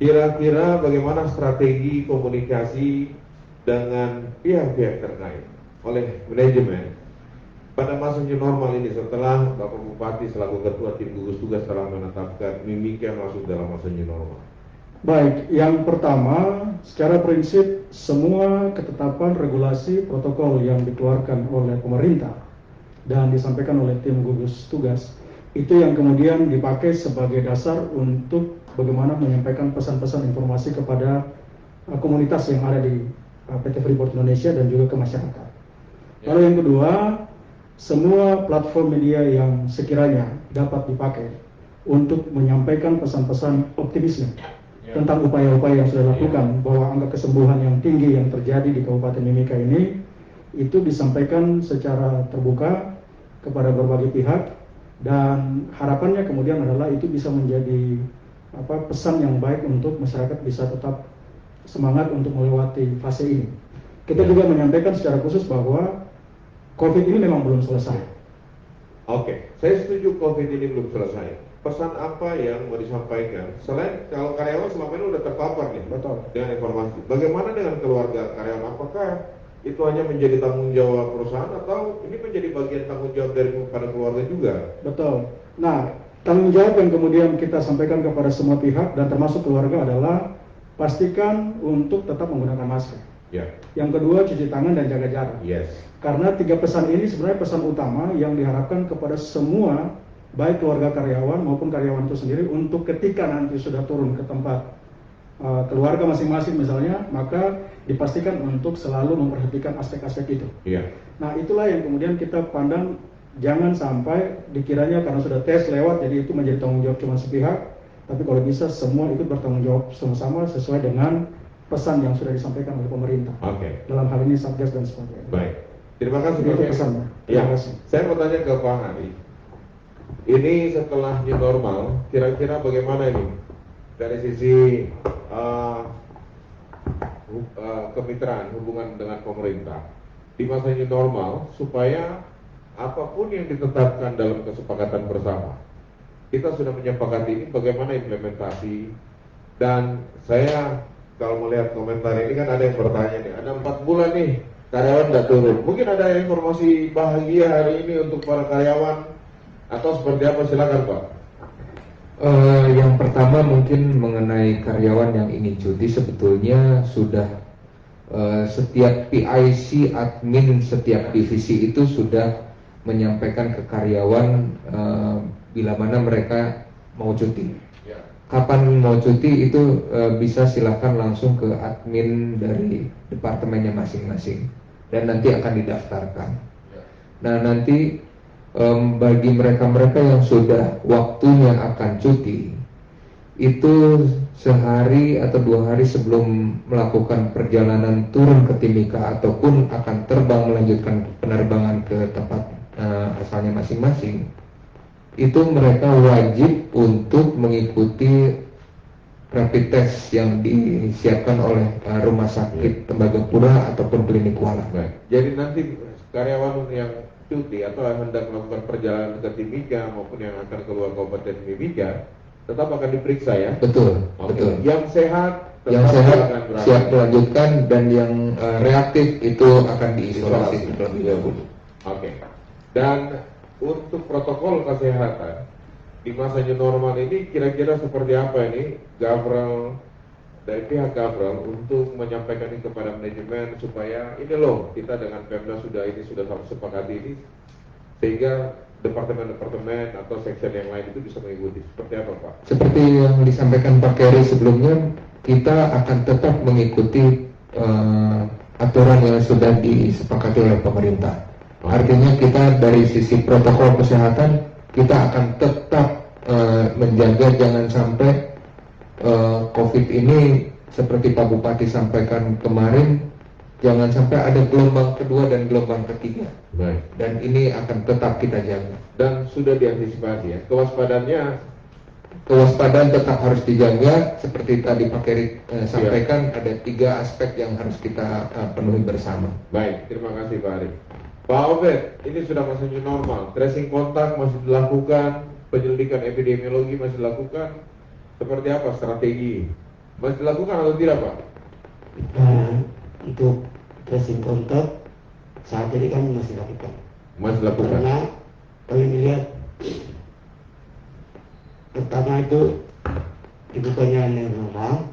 kira-kira bagaimana strategi komunikasi dengan pihak-pihak terkait oleh manajemen pada masa new normal ini setelah Bapak Bupati selaku Ketua Tim Gugus Tugas telah menetapkan Mimika masuk dalam masa new normal? Baik, yang pertama, secara prinsip semua ketetapan, regulasi, protokol yang dikeluarkan oleh pemerintah dan disampaikan oleh tim gugus tugas itu yang kemudian dipakai sebagai dasar untuk bagaimana menyampaikan pesan-pesan informasi kepada komunitas yang ada di PT Freeport Indonesia dan juga ke masyarakat. Lalu yang kedua, semua platform media yang sekiranya dapat dipakai untuk menyampaikan pesan-pesan optimisme tentang upaya-upaya yang sudah dilakukan, bahwa angka kesembuhan yang tinggi yang terjadi di Kabupaten Mimika ini itu disampaikan secara terbuka kepada berbagai pihak, dan harapannya kemudian adalah itu bisa menjadi pesan yang baik untuk masyarakat bisa tetap semangat untuk melewati fase ini. Kita juga menyampaikan secara khusus bahwa COVID ini memang belum selesai. Oke, saya setuju COVID ini belum selesai. Pesan apa yang mau disampaikan? Selain kalau karyawan selama ini udah terpapar nih, Betul. dengan informasi. Bagaimana dengan keluarga karyawan? Apakah itu hanya menjadi tanggung jawab perusahaan atau ini menjadi bagian tanggung jawab daripada keluarga juga? Betul. Nah, tanggung jawab yang kemudian kita sampaikan kepada semua pihak dan termasuk keluarga adalah pastikan untuk tetap menggunakan masker. Ya. Yang kedua, cuci tangan dan jaga jarak. Yes. Karena 3 pesan ini sebenarnya pesan utama yang diharapkan kepada semua, baik keluarga karyawan maupun karyawan itu sendiri, untuk ketika nanti sudah turun ke tempat keluarga masing-masing misalnya, maka dipastikan untuk selalu memperhatikan aspek-aspek itu. Iya. Nah, itulah yang kemudian kita pandang, jangan sampai dikiranya karena sudah tes lewat jadi itu menjadi tanggung jawab cuma sepihak, tapi kalau bisa semua ikut bertanggung jawab sama-sama sesuai dengan pesan yang sudah disampaikan oleh pemerintah. Oke. Dalam hal ini Satgas dan sebagainya. Baik. Terima kasih Itu Pak. pesannya. Ya, Terima kasih. saya mau tanya ke Pak Hari. Ini setelah new normal, kira-kira bagaimana ini dari sisi kemitraan hubungan dengan pemerintah di masa new normal, supaya apapun yang ditetapkan dalam kesepakatan bersama, kita sudah menyepakati ini bagaimana implementasi. Dan saya kalau melihat komentar ini kan ada yang bertanya nih, ada 4 bulan nih karyawan nggak turun. Mungkin ada informasi bahagia hari ini untuk para karyawan atau seperti apa? Silakan Pak. Yang pertama mungkin mengenai karyawan yang ingin cuti, sebetulnya sudah setiap PIC admin setiap divisi itu sudah menyampaikan ke karyawan bila mana mereka mau cuti. Kapan mau cuti itu bisa silakan langsung ke admin dari departemennya masing-masing dan nanti akan didaftarkan. Nah, nanti bagi mereka-mereka yang sudah waktunya akan cuti, itu sehari atau 2 hari sebelum melakukan perjalanan turun ke Timika ataupun akan terbang melanjutkan penerbangan ke tempat asalnya masing-masing, itu mereka wajib untuk mengikuti rapid test yang disiapkan oleh rumah sakit Tembagapura ataupun klinik Kuala. Baik. Jadi nanti karyawan yang cuti atau yang hendak melakukan perjalanan ke Timika maupun yang akan keluar Kabupaten Mimika tetap akan diperiksa ya? Betul, Oke. betul. Yang sehat Yang tetap sehat akan berangkat. siap melanjutkan, dan yang reaktif itu akan diisolasi terlebih dahulu. Oke. Dan untuk protokol kesehatan di masa new normal ini kira-kira seperti apa ini Gavral, dari pihak Gavral untuk menyampaikan ini kepada manajemen supaya ini loh kita dengan Pemda sudah sepakati ini, sehingga departemen-departemen atau section yang lain itu bisa mengikuti. Seperti apa Pak? Seperti yang disampaikan Pak Keri sebelumnya, kita akan tetap mengikuti aturan yang sudah disepakati oleh pemerintah. Artinya kita dari sisi protokol kesehatan kita akan tetap menjaga jangan sampai COVID ini seperti Pak Bupati sampaikan kemarin, jangan sampai ada gelombang kedua dan gelombang ketiga. Baik. Dan ini akan tetap kita jaga. Dan sudah diantisipasi ya. Kewaspadaan tetap harus dijaga. Seperti tadi Pak Keri sampaikan, ada 3 aspek yang harus kita penuhi bersama. Baik, terima kasih Pak Ari. Pak Obed, ini sudah masa new normal. Tracing kontak masih dilakukan, penyelidikan epidemiologi masih dilakukan. Seperti apa strategi? Masih dilakukan atau tidak Pak? Untuk tracing kontak saat ini kami masih lakukan. Masih dilakukan. Karena kami melihat pertama itu dibukanya new normal,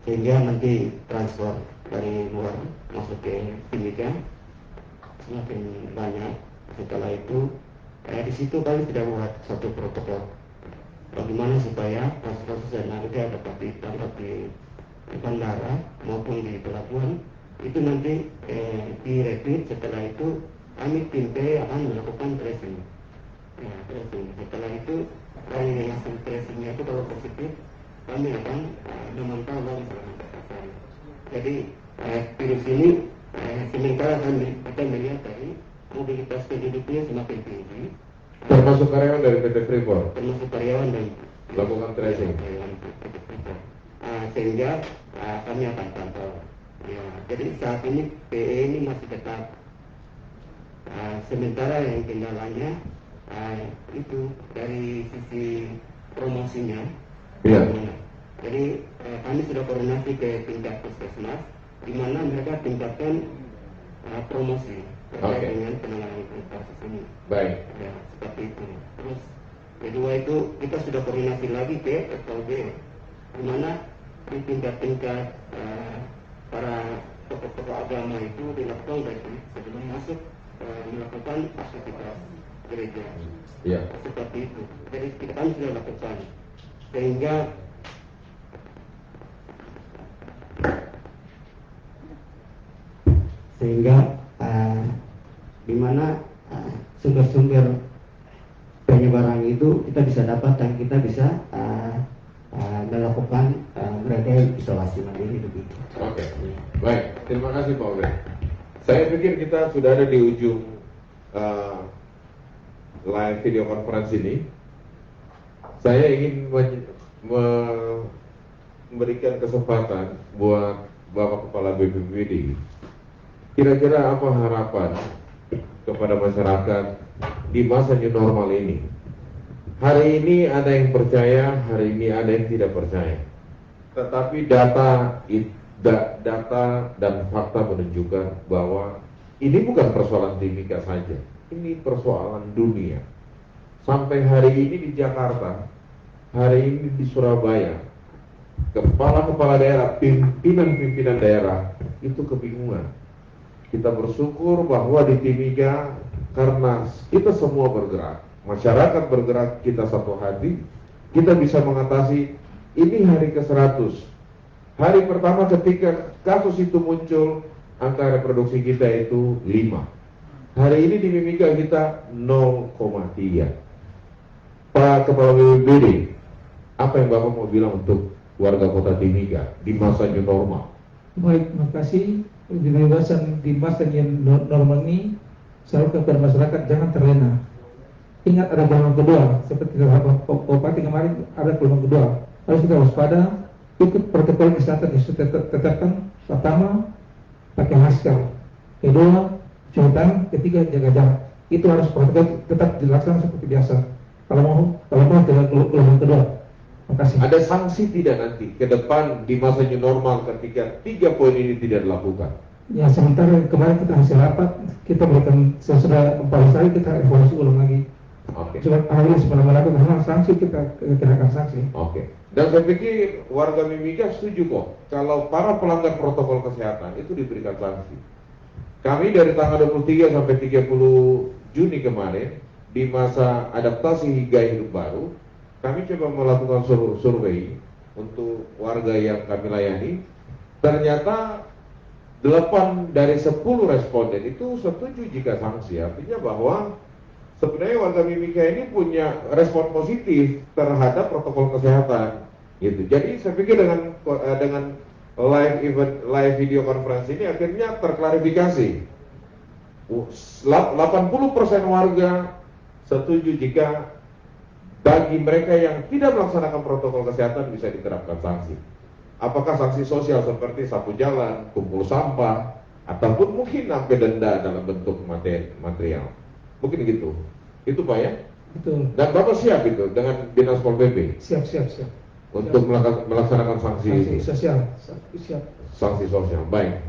sehingga nanti transfer dari luar masuk ke Timika semakin banyak. Setelah itu di situ kami tidak buat satu protokol bagaimana supaya kasus-kasus yang ada dapat ditangkap di bandara maupun di pelabuhan itu nanti di rapid. Setelah itu kami tim P akan melakukan tracing. Ya, tracing. Setelah itu dari hasil tracingnya itu kalau positif kami akan memantau lagi selama 14 hari. Jadi virus ini sementara kita melihat dari mobilitas penduduknya semakin tinggi. Termasuk karyawan dari PT Freeport. Termasuk karyawan dan lakukan tracing. Sehingga kami akan pantau. Ya, jadi saat ini PE ini masih tetap. Sementara yang kendalanya itu dari sisi promosinya. Iya. Jadi kami sudah koordinasi ke tingkat puskesmas, di mana mereka tingkatkan promosi terkait dengan penanganan kasus ini. Baik. Ya, seperti itu. Terus kedua itu kita sudah koordinasi lagi ke FKUB, di mana di tingkat-tingkat para tokoh-tokoh agama itu dilakukan dari sebelum masuk melakukan aktivitas gereja. Iya. Seperti itu. Jadi kita kan sudah lakukan sehingga di mana sumber-sumber penyebaran itu kita bisa dapat dan kita bisa melakukan mereka isolasi mandiri begitu. Oke. Baik, terima kasih Pak Obe. Saya pikir kita sudah ada di ujung live video conference ini. Saya ingin memberikan kesempatan buat Bapak Kepala BPBD. Kira-kira apa harapan kepada masyarakat di masa new normal ini? Hari ini ada yang percaya, hari ini ada yang tidak percaya. Tetapi data dan fakta menunjukkan bahwa ini bukan persoalan Timika saja, ini persoalan dunia. Sampai hari ini di Jakarta, hari ini di Surabaya, kepala-kepala daerah, pimpinan-pimpinan daerah itu kebingungan. Kita bersyukur bahwa di Timika karena kita semua bergerak, masyarakat bergerak, kita satu hati, kita bisa mengatasi. Ini hari ke-100. Hari pertama ketika kasus itu muncul, angka reproduksi kita itu 5. Hari ini di Mimika kita 0,3. Pak Kepala BPBD, apa yang Bapak mau bilang untuk warga kota Timika di masa new normal? Baik, terima kasih. Kebebasan di masa yang normal ini, selalu kepada masyarakat jangan terlena. Ingat ada gelombang kedua, seperti Bapak Bupati kemarin ada gelombang kedua. Harus kita waspada, ikut protokol kesehatan yang sudah tetapkan. Pertama, pakai masker. Kedua, cuci tangan. Ketiga, jaga jarak. Itu harus protokol tetap dilaksanakan seperti biasa. Kalau mau gelombang kedua. Terima kasih. Ada sanksi tidak nanti ke depan di masa new normal ketika 3 poin ini tidak dilakukan? Ya, sementara kemarin kita hasil rapat, kita berikan sesudah 14 hari kita evaluasi ulang lagi. Oke. Cuma hari sebelum melakukan sanksi kita kenakan sanksi. Oke. Dan saya pikir warga Mimika setuju kok kalau para pelanggar protokol kesehatan itu diberikan sanksi. Kami dari tanggal 23 sampai 30 Juni kemarin di masa adaptasi hingga hidup baru, kami coba melakukan survei untuk warga yang kami layani. Ternyata 8 dari 10 responden itu setuju jika sanksi. Artinya bahwa sebenarnya warga Mimika ini punya respon positif terhadap protokol kesehatan, gitu. Jadi saya pikir dengan live video conference ini akhirnya terklarifikasi. 80% warga setuju jika bagi mereka yang tidak melaksanakan protokol kesehatan bisa diterapkan sanksi. Apakah sanksi sosial seperti sapu jalan, kumpul sampah, ataupun mungkin sampai denda dalam bentuk material. Mungkin gitu. Itu Pak ya? Betul. Dan Bapak siap itu dengan Dinas Pol PP? Siap. Untuk melaksanakan sanksi sosial. Siap. Sanksi sosial. Baik.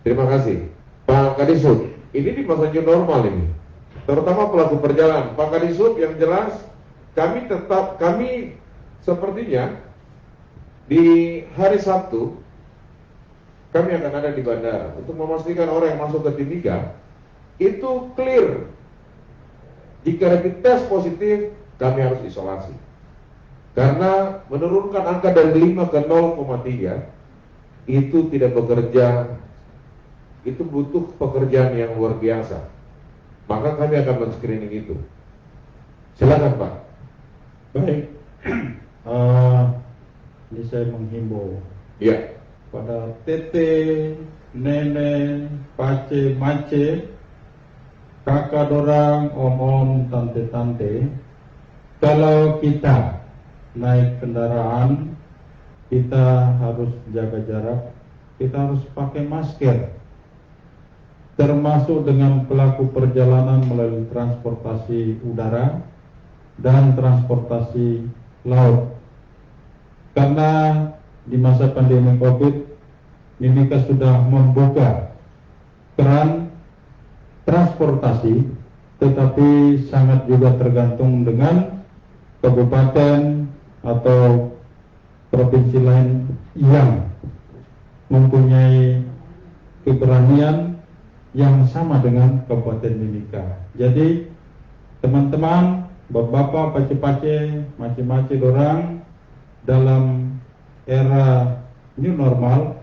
Terima kasih. Pak Kadisub, ini di masa new normal ini. Terutama pelaku perjalanan. Pak Kadisub, yang jelas kami sepertinya di hari Sabtu kami akan ada di bandara untuk memastikan orang yang masuk ke Timika itu clear. Jika rapid test positif, kami harus isolasi. Karena menurunkan angka dari 5 ke 0,3 itu tidak bekerja, itu butuh pekerjaan yang luar biasa. Maka kami akan men-screening itu. Silakan Pak. Baik, ini saya menghimbau Ya. pada tete, nenek, pace, mace, kakak dorang, om-om, tante-tante, kalau kita naik kendaraan, kita harus jaga jarak, kita harus pakai masker, termasuk dengan pelaku perjalanan melalui transportasi udara dan transportasi laut. Karena di masa pandemi COVID, Mimika sudah membuka keran transportasi, tetapi sangat juga tergantung dengan kabupaten atau provinsi lain yang mempunyai keberanian yang sama dengan Kabupaten Mimika. Jadi teman-teman, bapak-bapak, pace-pace, mace-mace dorang, dalam era new normal,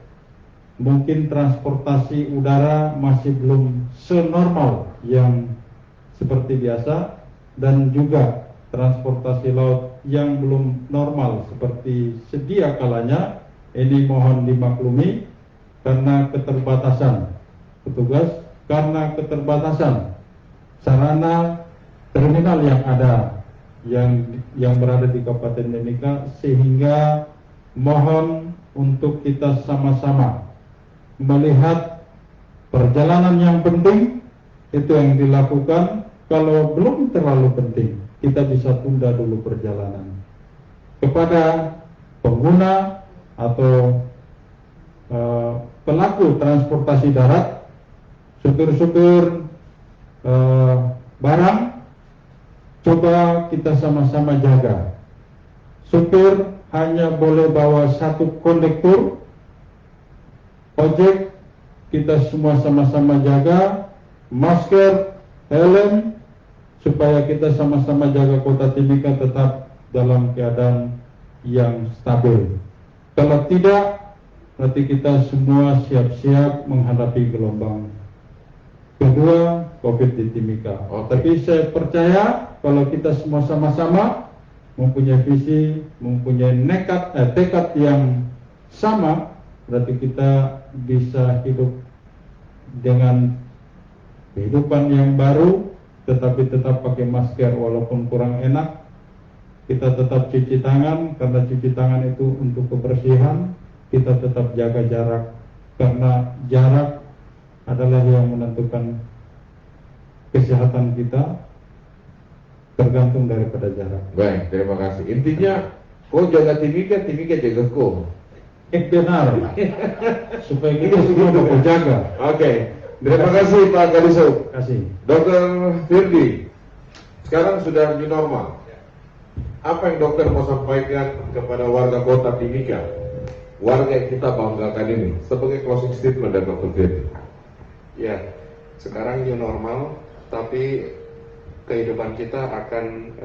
mungkin transportasi udara masih belum senormal yang seperti biasa, dan juga transportasi laut yang belum normal seperti sedia kalanya. Ini mohon dimaklumi karena keterbatasan petugas, karena keterbatasan sarana terminal yang ada yang berada di Kabupaten Mimika, sehingga mohon untuk kita sama-sama melihat perjalanan yang penting itu yang dilakukan. Kalau belum terlalu penting, kita bisa tunda dulu perjalanan. Kepada pengguna atau pelaku transportasi darat, supir-supir barang, coba kita sama-sama jaga. Supir hanya boleh bawa satu kondektur. Ojek kita semua sama-sama jaga, masker, helm, supaya kita sama-sama jaga kota Timika tetap dalam keadaan yang stabil. Kalau tidak, nanti kita semua siap-siap menghadapi gelombang kedua COVID di Timika. Tapi saya percaya kalau kita semua sama-sama mempunyai visi, mempunyai tekad yang sama, berarti kita bisa hidup dengan kehidupan yang baru, tetapi tetap pakai masker walaupun kurang enak. Kita tetap cuci tangan, karena cuci tangan itu untuk kebersihan. Kita tetap jaga jarak, karena jarak adalah yang menentukan kesehatan kita, tergantung daripada jarak. Baik, terima kasih. Intinya, kau jaga Timika, Timika jaga kau. Benar, supaya kita semua dapat jaga. Oke, terima kasih Pak Kadiso. Kasih. Dokter Firdi, sekarang sudah new normal. Apa yang dokter mau sampaikan kepada warga kota Timika, warga yang kita banggakan ini, sebagai closing statement dari Dokter Firdi? Ya, sekarang new normal, tapi kehidupan kita akan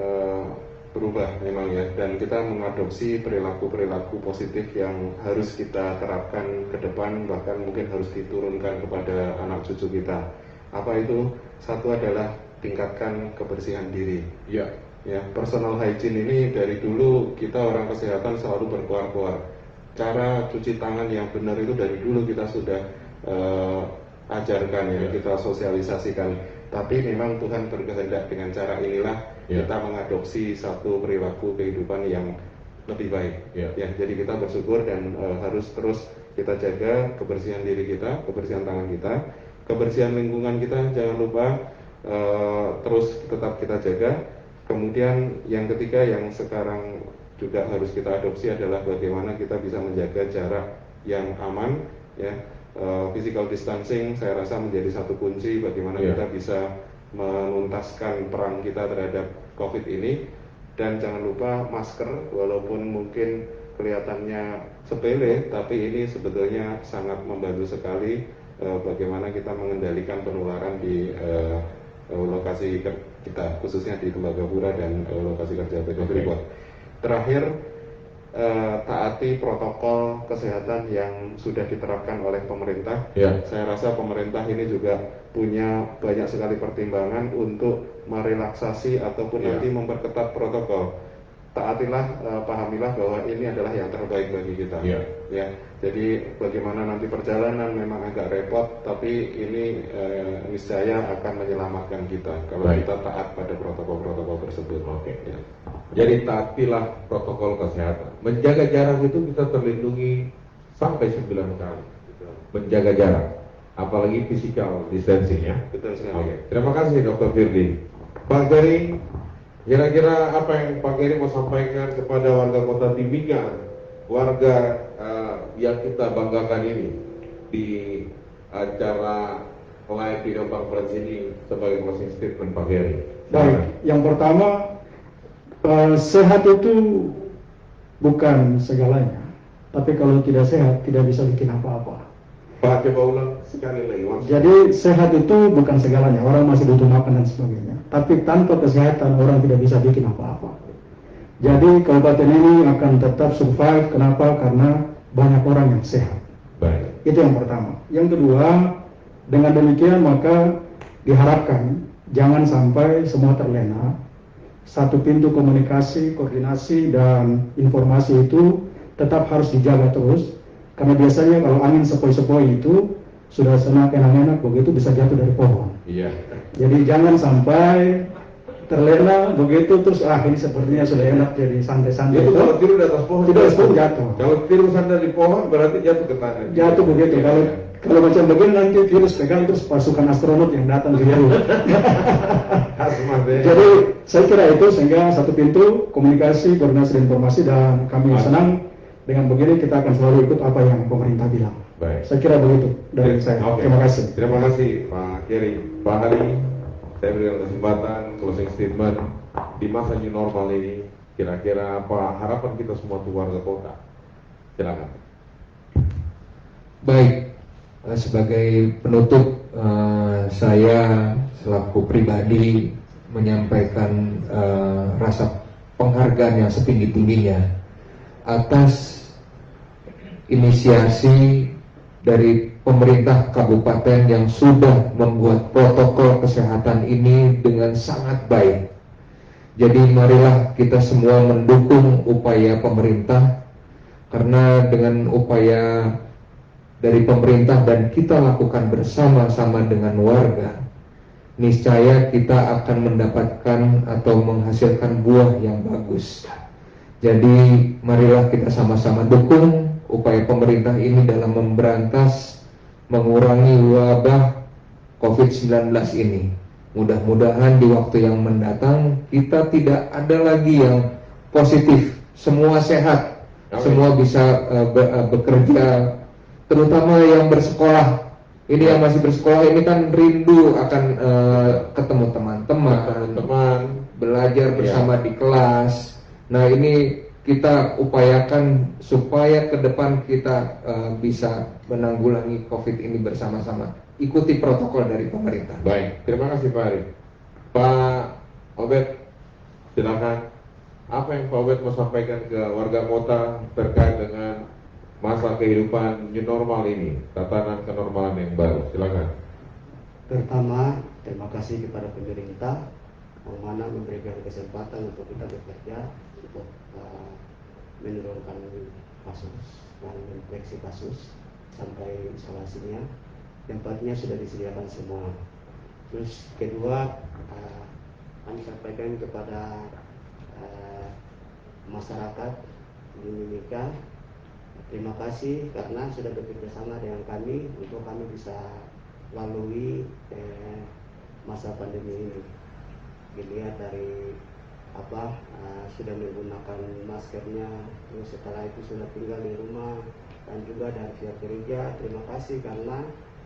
berubah memang ya, dan kita mengadopsi perilaku-perilaku positif yang harus kita terapkan ke depan, bahkan mungkin harus diturunkan kepada anak cucu kita. Apa itu? Satu adalah tingkatkan kebersihan diri. Ya. Ya, personal hygiene ini dari dulu kita orang kesehatan selalu berkuar-kuar. Cara cuci tangan yang benar itu dari dulu kita sudah ajarkan ya, kita sosialisasikan. Tapi memang Tuhan berkehendak dengan cara inilah kita mengadopsi satu perilaku kehidupan yang lebih baik. Ya, jadi kita bersyukur dan harus terus kita jaga kebersihan diri kita, kebersihan tangan kita, kebersihan lingkungan kita. Jangan lupa terus tetap kita jaga. Kemudian yang ketiga yang sekarang juga harus kita adopsi adalah bagaimana kita bisa menjaga jarak yang aman. Ya, physical distancing saya rasa menjadi satu kunci bagaimana kita bisa menuntaskan perang kita terhadap COVID ini. Dan jangan lupa masker, walaupun mungkin kelihatannya sepele, tapi ini sebetulnya sangat membantu sekali bagaimana kita mengendalikan penularan di lokasi kita, khususnya di Tembagapura dan lokasi kerja PT Freeport. Terakhir, taati protokol kesehatan yang sudah diterapkan oleh pemerintah. Saya rasa pemerintah ini juga punya banyak sekali pertimbangan untuk merelaksasi ataupun nanti memperketat protokol. Taatilah, pahamilah bahwa ini adalah yang terbaik bagi kita. Ya, jadi bagaimana nanti perjalanan memang agak repot, tapi ini niscaya akan menyelamatkan kita kalau kita taat pada protokol-protokol tersebut. Ya. Jadi taatilah protokol kesehatan. Menjaga jarak itu kita terlindungi sampai 9 kali. Menjaga jarak, apalagi physical distancing ya. Betul sekali. Terima kasih Dr. Firly. Pak Geri, kira-kira apa yang Pak Geri mau sampaikan kepada warga Kota Timika, warga yang kita banggakan ini di acara live video conference ini sebagai closing statement Pak Geri? Baik, yang pertama, sehat itu bukan segalanya, tapi kalau tidak sehat tidak bisa bikin apa-apa. Pak, coba ulang sekali lagi. Jadi sehat itu bukan segalanya, orang masih butuh makan dan sebagainya, tapi tanpa kesehatan orang tidak bisa bikin apa-apa. Jadi kabupaten ini akan tetap survive. Kenapa? Karena banyak orang yang sehat. Baik. Itu yang pertama. Yang kedua, dengan demikian maka diharapkan jangan sampai semua terlena. Satu pintu komunikasi, koordinasi, dan informasi itu tetap harus dijaga terus. Karena biasanya kalau angin sepoi-sepoi itu sudah senang enak-enak, begitu bisa jatuh dari pohon. Iya. Jadi jangan sampai terlena begitu terus ini sepertinya sudah enak jadi santai-santai. Itu kalau tidur di atas pohon, tidak jatuh. Kalau tidur santai di pohon berarti jatuh ke tanah. Jatuh begitu. Kalau macam begini nanti virus pegang terus pasukan astronot yang datang ke jauh. Jadi saya kira itu, sehingga satu pintu komunikasi, koordinasi, dan informasi, dan kami senang dengan begini kita akan selalu ikut apa yang pemerintah bilang. Baik. Saya kira begitu dari saya. Terima kasih. Terima kasih Pak Geri. Pak Hari, saya berikan kesempatan closing statement di masa new normal ini. Kira-kira apa harapan kita semua untuk warga kota? Silakan. Baik, sebagai penutup saya selaku pribadi menyampaikan rasa penghargaan yang setinggi-tingginya atas inisiasi dari pemerintah kabupaten yang sudah membuat protokol kesehatan ini dengan sangat baik. Jadi marilah kita semua mendukung upaya pemerintah, karena dengan upaya dari pemerintah dan kita lakukan bersama-sama dengan warga, niscaya kita akan mendapatkan atau menghasilkan buah yang bagus. Jadi marilah kita sama-sama dukung upaya pemerintah ini dalam memberantas, mengurangi wabah COVID-19 ini. Mudah-mudahan di waktu yang mendatang kita tidak ada lagi yang positif, semua sehat, semua bisa bekerja, terutama yang bersekolah. Ini yang masih bersekolah ini kan rindu akan ketemu teman-teman, belajar bersama di kelas. Nah ini kita upayakan supaya ke depan kita bisa menanggulangi COVID ini bersama-sama. Ikuti protokol dari pemerintah. Baik, terima kasih Pak Ari. Pak Obed, silakan. Apa yang Pak Obed mau sampaikan ke warga kota terkait dengan masa kehidupan new normal ini, tatanan kenormalan yang baru? Silakan. Pertama, terima kasih kepada pemerintah yang mana memberikan kesempatan untuk kita bekerja untuk menurunkan kasus dan mendeteksi kasus sampai isolasinya. Tempatnya sudah disediakan semua. Terus kedua, kami sampaikan kepada masyarakat di Mimika, terima kasih karena sudah bekerja sama dengan kami untuk kami bisa lalui masa pandemi ini. Dilihat dari sudah menggunakan maskernya, terus setelah itu sudah tinggal di rumah, dan juga dari pihak gereja terima kasih karena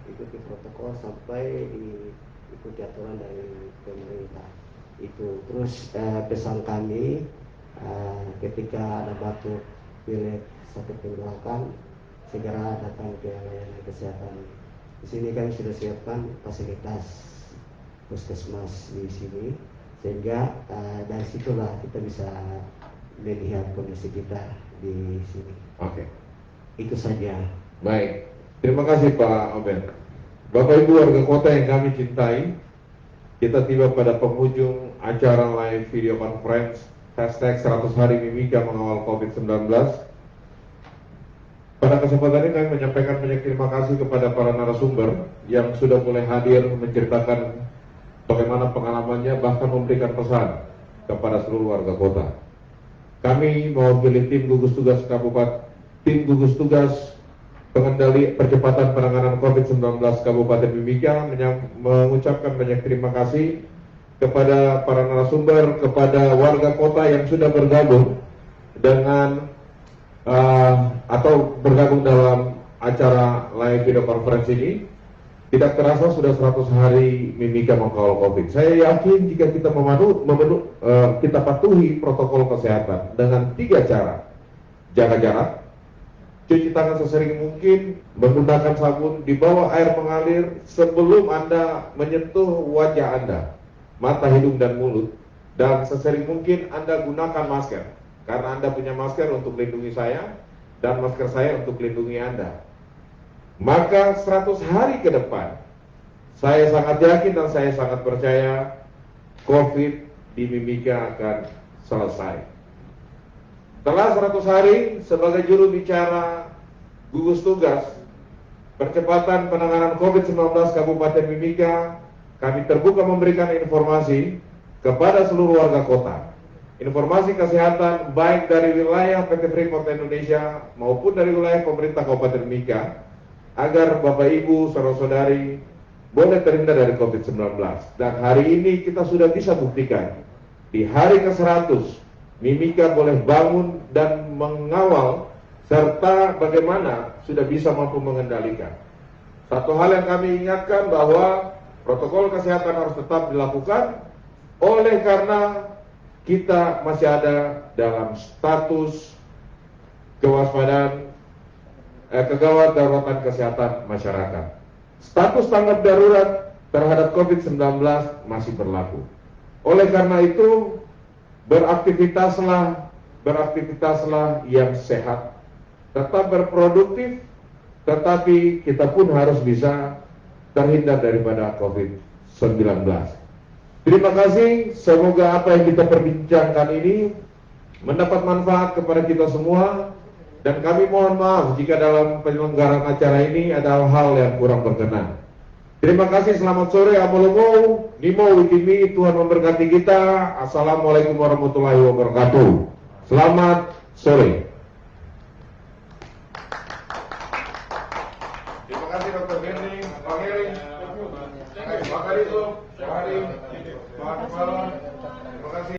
ikuti protokol sampai diikuti aturan dari pemerintah itu. Terus pesan kami, ketika ada batuk, pilek, sakit tenggorokan, segera datang ke layanan kesehatan. Di sini kami sudah siapkan fasilitas puskesmas di sini, sehingga dari situlah kita bisa melihat kondisi kita di sini. Oke. Itu saja. Baik. Terima kasih Pak Obed. Bapak Ibu warga kota yang kami cintai, kita tiba pada penghujung acara live video conference hashtag 100 hari Mimika mengawal COVID-19. Pada kesempatan ini kami menyampaikan banyak terima kasih kepada para narasumber yang sudah mulai hadir menceritakan bagaimana pengalamannya, bahkan memberikan pesan kepada seluruh warga kota. Kami mewakili tim gugus tugas pengendali percepatan penanganan COVID-19 Kabupaten Mimika mengucapkan banyak terima kasih kepada para narasumber, kepada warga kota yang sudah bergabung dengan atau bergabung dalam acara live video conference ini. Tidak terasa sudah 100 hari Mimika mengawal COVID. Saya yakin jika kita kita patuhi protokol kesehatan dengan 3 cara: jaga jarak, cuci tangan sesering mungkin, menggunakan sabun, dibawa air mengalir sebelum Anda menyentuh wajah Anda, mata, hidung, dan mulut, dan sesering mungkin Anda gunakan masker, karena Anda punya masker untuk melindungi saya, dan masker saya untuk melindungi Anda. Maka 100 hari ke depan, saya sangat yakin dan saya sangat percaya COVID di Mimika akan selesai. Setelah 100 hari, sebagai juru bicara gugus tugas percepatan penanganan COVID-19 Kabupaten Mimika, kami terbuka memberikan informasi kepada seluruh warga kota. Informasi kesehatan baik dari wilayah PT Freeport Indonesia maupun dari wilayah pemerintah Kabupaten Mimika, agar Bapak Ibu, saudara-saudari boleh terhindar dari COVID-19. Dan hari ini kita sudah bisa buktikan, di hari ke-100 Mimika boleh bangun dan mengawal, serta bagaimana sudah bisa mampu mengendalikan. Satu hal yang kami ingatkan bahwa protokol kesehatan harus tetap dilakukan, oleh karena kita masih ada dalam status kewaspadaan kegawat daruratan kesehatan masyarakat. Status tanggap darurat terhadap COVID-19 masih berlaku. Oleh karena itu, beraktivitaslah yang sehat, tetap berproduktif, tetapi kita pun harus bisa terhindar daripada COVID-19. Terima kasih, semoga apa yang kita perbincangkan ini mendapat manfaat kepada kita semua. Dan kami mohon maaf jika dalam penyelenggaraan acara ini ada hal yang kurang berkenan. Terima kasih, selamat sore, Amolomo, Nimo Wikimi, Tuhan memberkati kita. Assalamualaikum warahmatullahi wabarakatuh. Selamat sore.